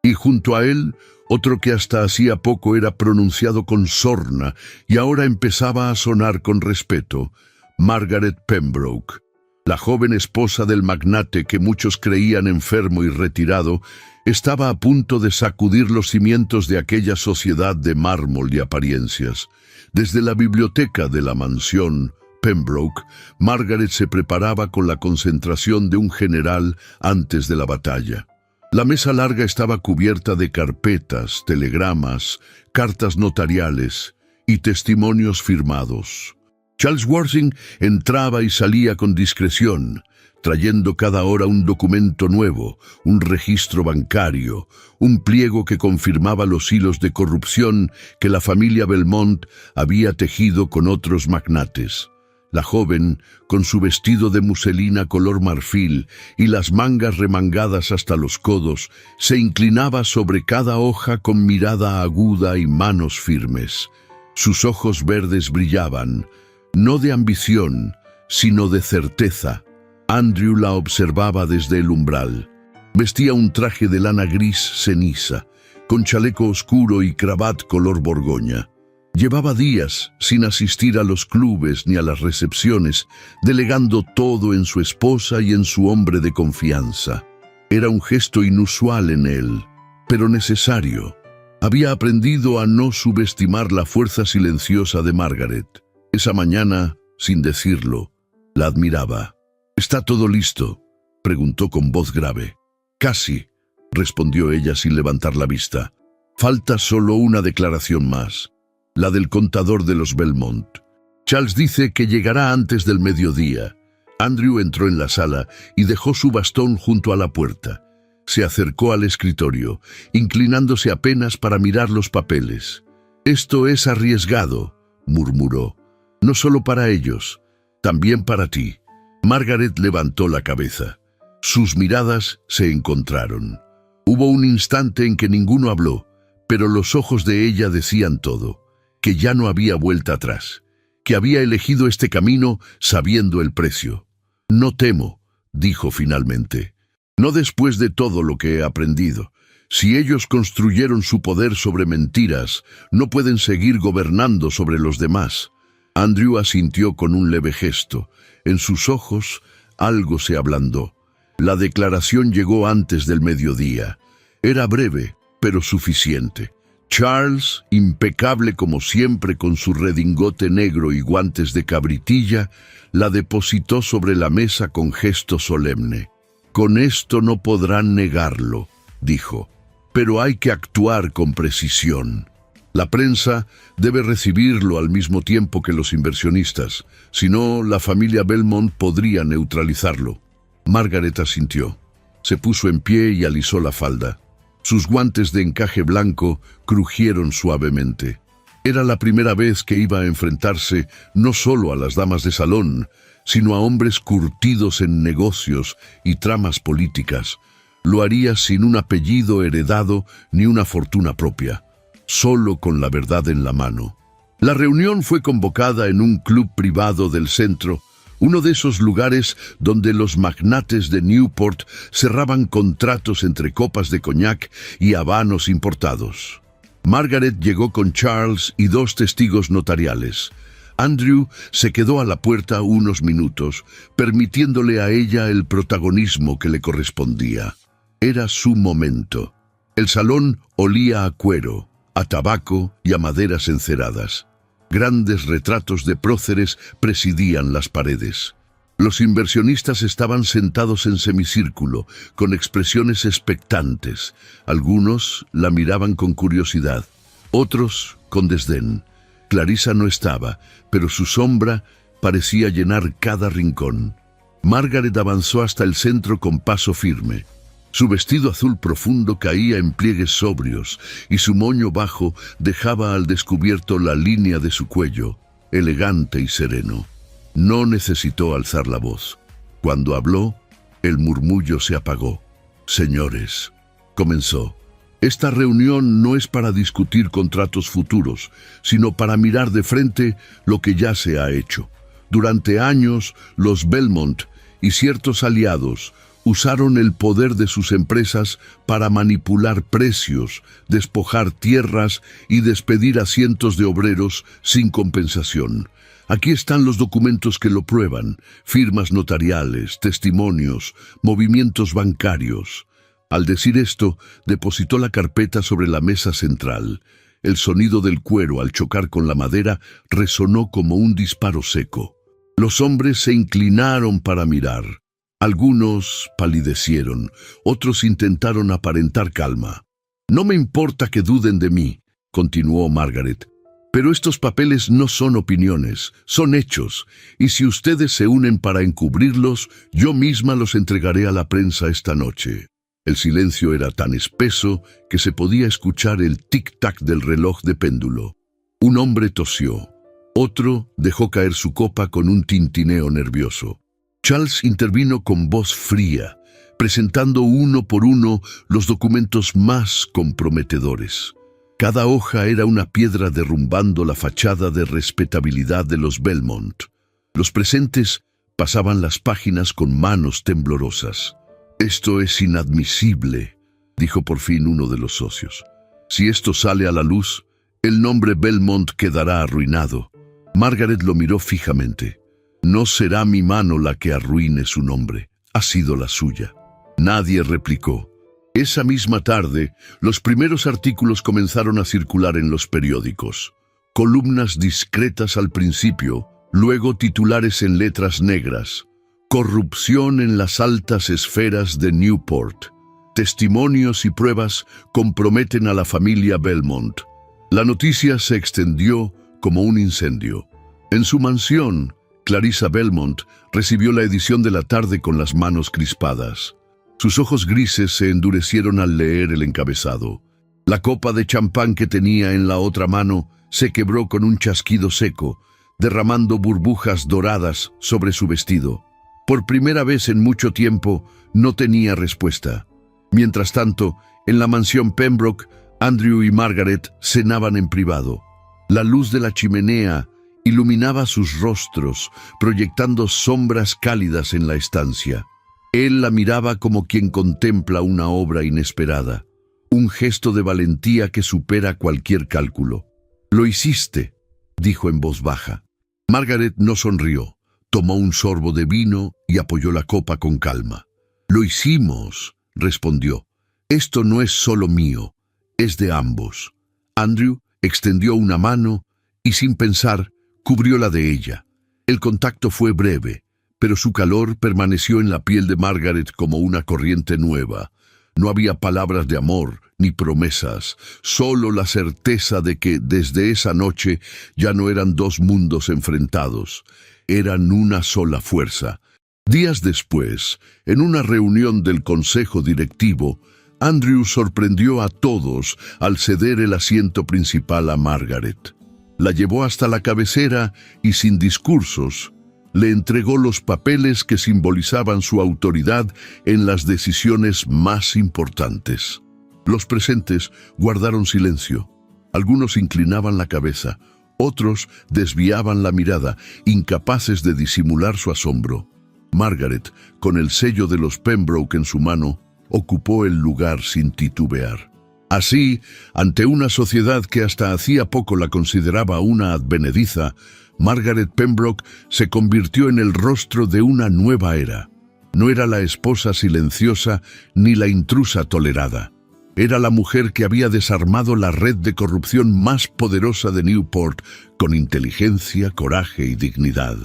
Y junto a él, otro que hasta hacía poco era pronunciado con sorna y ahora empezaba a sonar con respeto: Margaret Pembroke. La joven esposa del magnate que muchos creían enfermo y retirado, estaba a punto de sacudir los cimientos de aquella sociedad de mármol y apariencias. Desde la biblioteca de la mansión Pembroke, Margaret se preparaba con la concentración de un general antes de la batalla. La mesa larga estaba cubierta de carpetas, telegramas, cartas notariales y testimonios firmados. Charles Worthing entraba y salía con discreción, trayendo cada hora un documento nuevo, un registro bancario, un pliego que confirmaba los hilos de corrupción que la familia Belmont había tejido con otros magnates. La joven, con su vestido de muselina color marfil y las mangas remangadas hasta los codos, se inclinaba sobre cada hoja con mirada aguda y manos firmes. Sus ojos verdes brillaban, no de ambición, sino de certeza. Andrew la observaba desde el umbral. Vestía un traje de lana gris ceniza, con chaleco oscuro y cravat color borgoña. Llevaba días sin asistir a los clubes ni a las recepciones, delegando todo en su esposa y en su hombre de confianza. Era un gesto inusual en él, pero necesario. Había aprendido a no subestimar la fuerza silenciosa de Margaret. Esa mañana, sin decirlo, la admiraba. «¿Está todo listo?», preguntó con voz grave. «Casi», respondió ella sin levantar la vista. «Falta solo una declaración más, la del contador de los Belmont. Charles dice que llegará antes del mediodía». Andrew entró en la sala y dejó su bastón junto a la puerta. Se acercó al escritorio, inclinándose apenas para mirar los papeles. «Esto es arriesgado», murmuró. «No solo para ellos, también para ti». Margaret levantó la cabeza. Sus miradas se encontraron. Hubo un instante en que ninguno habló, pero los ojos de ella decían todo, que ya no había vuelta atrás, que había elegido este camino sabiendo el precio. «No temo», dijo finalmente. «No después de todo lo que he aprendido. Si ellos construyeron su poder sobre mentiras, no pueden seguir gobernando sobre los demás». Andrew asintió con un leve gesto. En sus ojos algo se ablandó. La declaración llegó antes del mediodía. Era breve, pero suficiente. Charles, impecable como siempre con su redingote negro y guantes de cabritilla, la depositó sobre la mesa con gesto solemne. «Con esto no podrán negarlo», dijo, «pero hay que actuar con precisión. La prensa debe recibirlo al mismo tiempo que los inversionistas, si no, la familia Belmont podría neutralizarlo». Margaret asintió. Se puso en pie y alisó la falda. Sus guantes de encaje blanco crujieron suavemente. Era la primera vez que iba a enfrentarse no solo a las damas de salón, sino a hombres curtidos en negocios y tramas políticas. Lo haría sin un apellido heredado ni una fortuna propia, solo con la verdad en la mano. La reunión fue convocada en un club privado del centro, uno de esos lugares donde los magnates de Newport cerraban contratos entre copas de coñac y habanos importados. Margaret llegó con Charles y 2 testigos notariales. Andrew se quedó a la puerta unos minutos, permitiéndole a ella el protagonismo que le correspondía. Era su momento. El salón olía a cuero, a tabaco y a maderas enceradas. Grandes retratos de próceres presidían las paredes. Los inversionistas estaban sentados en semicírculo, con expresiones expectantes. Algunos la miraban con curiosidad, Otros con desdén. Clarissa no estaba, pero su sombra parecía llenar cada rincón. Margaret avanzó hasta el centro con paso firme. Su vestido azul profundo caía en pliegues sobrios y su moño bajo dejaba al descubierto la línea de su cuello, elegante y sereno. No necesitó alzar la voz. Cuando habló, el murmullo se apagó. «Señores», comenzó, «esta reunión no es para discutir contratos futuros, sino para mirar de frente lo que ya se ha hecho. Durante años, los Belmont y ciertos aliados usaron el poder de sus empresas para manipular precios, despojar tierras y despedir a cientos de obreros sin compensación. Aquí están los documentos que lo prueban, firmas notariales, testimonios, movimientos bancarios». Al decir esto, depositó la carpeta sobre la mesa central. El sonido del cuero al chocar con la madera resonó como un disparo seco. Los hombres se inclinaron para mirar. Algunos palidecieron, otros intentaron aparentar calma. «No me importa que duden de mí», continuó Margaret, «pero estos papeles no son opiniones, son hechos, y si ustedes se unen para encubrirlos, yo misma los entregaré a la prensa esta noche». El silencio era tan espeso que se podía escuchar el tic-tac del reloj de péndulo. Un hombre tosió. Otro dejó caer su copa con un tintineo nervioso. Charles intervino con voz fría, presentando uno por uno los documentos más comprometedores. Cada hoja era una piedra derrumbando la fachada de respetabilidad de los Belmont. Los presentes pasaban las páginas con manos temblorosas. «Esto es inadmisible», dijo por fin uno de los socios. «Si esto sale a la luz, el nombre Belmont quedará arruinado». Margaret lo miró fijamente. «No será mi mano la que arruine su nombre, ha sido la suya». Nadie replicó. Esa misma tarde, los primeros artículos comenzaron a circular en los periódicos. Columnas discretas al principio, luego titulares en letras negras. «Corrupción en las altas esferas de Newport. Testimonios y pruebas comprometen a la familia Belmont». La noticia se extendió como un incendio. En su mansión, Clarissa Belmont recibió la edición de la tarde con las manos crispadas. Sus ojos grises se endurecieron al leer el encabezado. La copa de champán que tenía en la otra mano se quebró con un chasquido seco, derramando burbujas doradas sobre su vestido. Por primera vez en mucho tiempo, no tenía respuesta. Mientras tanto, en la mansión Pembroke, Andrew y Margaret cenaban en privado. La luz de la chimenea iluminaba sus rostros, proyectando sombras cálidas en la estancia. Él la miraba como quien contempla una obra inesperada, un gesto de valentía que supera cualquier cálculo. «Lo hiciste», dijo en voz baja. Margaret no sonrió. Tomó un sorbo de vino y apoyó la copa con calma. «Lo hicimos», respondió. «Esto no es solo mío, es de ambos». Andrew extendió una mano y, sin pensar, cubrió la de ella. El contacto fue breve, pero su calor permaneció en la piel de Margaret como una corriente nueva. No había palabras de amor ni promesas, solo la certeza de que desde esa noche ya no eran dos mundos enfrentados. Eran una sola fuerza. Días después, en una reunión del consejo directivo, Andrew sorprendió a todos al ceder el asiento principal a Margaret. La llevó hasta la cabecera y, sin discursos, le entregó los papeles que simbolizaban su autoridad en las decisiones más importantes. Los presentes guardaron silencio. Algunos inclinaban la cabeza. Otros desviaban la mirada, incapaces de disimular su asombro. Margaret, con el sello de los Pembroke en su mano, ocupó el lugar sin titubear. Así, ante una sociedad que hasta hacía poco la consideraba una advenediza, Margaret Pembroke se convirtió en el rostro de una nueva era. No era la esposa silenciosa ni la intrusa tolerada. Era la mujer que había desarmado la red de corrupción más poderosa de Newport con inteligencia, coraje y dignidad.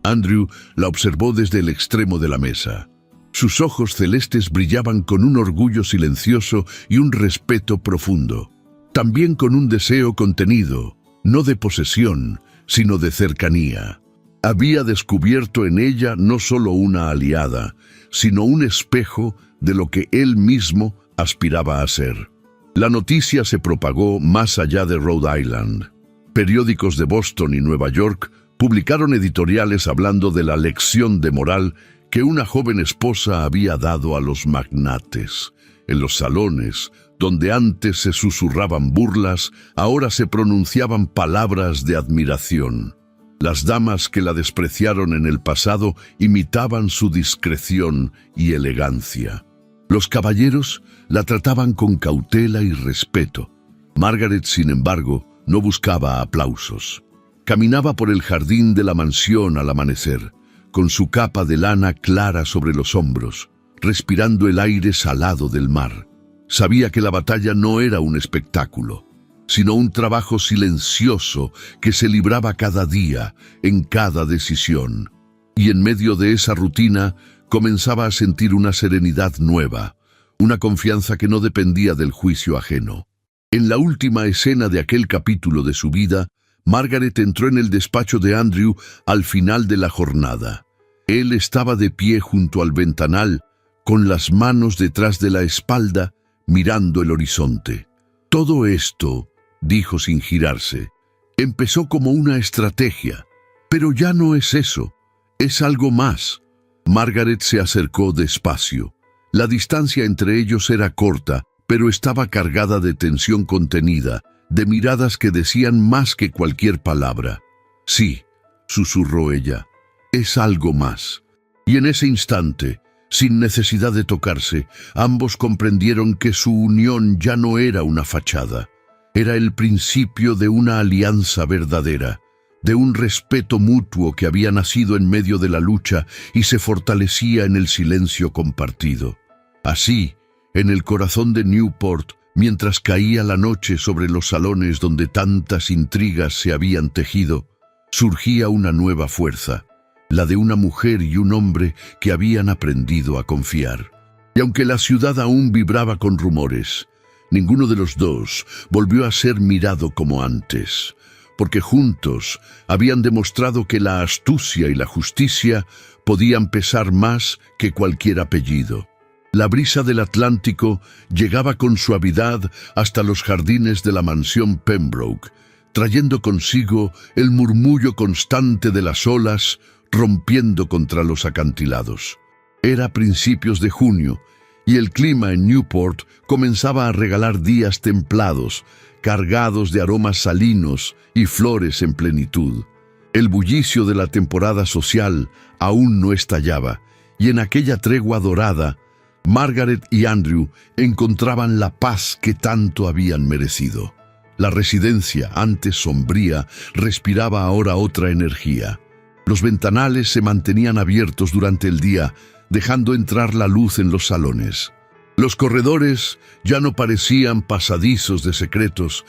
Andrew la observó desde el extremo de la mesa. Sus ojos celestes brillaban con un orgullo silencioso y un respeto profundo. también con un deseo contenido, no de posesión, sino de cercanía. Había descubierto en ella no solo una aliada, sino un espejo de lo que él mismo aspiraba a ser. La noticia se propagó más allá de Rhode Island. Periódicos de Boston y Nueva York publicaron editoriales hablando de la lección de moral que una joven esposa había dado a los magnates. En los salones, donde antes se susurraban burlas, ahora se pronunciaban palabras de admiración. Las damas que la despreciaron en el pasado imitaban su discreción y elegancia. Los caballeros la trataban con cautela y respeto. Margaret, sin embargo, no buscaba aplausos. Caminaba por el jardín de la mansión al amanecer, con su capa de lana clara sobre los hombros, respirando el aire salado del mar. Sabía que la batalla no era un espectáculo, sino un trabajo silencioso que se libraba cada día, en cada decisión. Y en medio de esa rutina comenzaba a sentir una serenidad nueva, una confianza que no dependía del juicio ajeno. En la última escena de aquel capítulo de su vida, Margaret entró en el despacho de Andrew al final de la jornada. Él estaba de pie junto al ventanal, con las manos detrás de la espalda, mirando el horizonte. Todo esto, dijo sin girarse, empezó como una estrategia, pero ya no es eso, es algo más. Margaret se acercó despacio. La distancia entre ellos era corta, pero estaba cargada de tensión contenida, de miradas que decían más que cualquier palabra. Sí, susurró ella, es algo más. Y en ese instante, sin necesidad de tocarse, ambos comprendieron que su unión ya no era una fachada. Era el principio de una alianza verdadera, de un respeto mutuo que había nacido en medio de la lucha y se fortalecía en el silencio compartido. Así, en el corazón de Newport, mientras caía la noche sobre los salones donde tantas intrigas se habían tejido, surgía una nueva fuerza, la de una mujer y un hombre que habían aprendido a confiar. Y aunque la ciudad aún vibraba con rumores, ninguno de los dos volvió a ser mirado como antes, porque juntos habían demostrado que la astucia y la justicia podían pesar más que cualquier apellido. La brisa del Atlántico llegaba con suavidad hasta los jardines de la mansión Pembroke, trayendo consigo el murmullo constante de las olas rompiendo contra los acantilados. Era principios de junio, y el clima en Newport comenzaba a regalar días templados, cargados de aromas salinos y flores en plenitud. El bullicio de la temporada social aún no estallaba, y en aquella tregua dorada, Margaret y Andrew encontraban la paz que tanto habían merecido. La residencia, antes sombría, respiraba ahora otra energía. Los ventanales se mantenían abiertos durante el día, dejando entrar la luz en los salones. Los corredores ya no parecían pasadizos de secretos,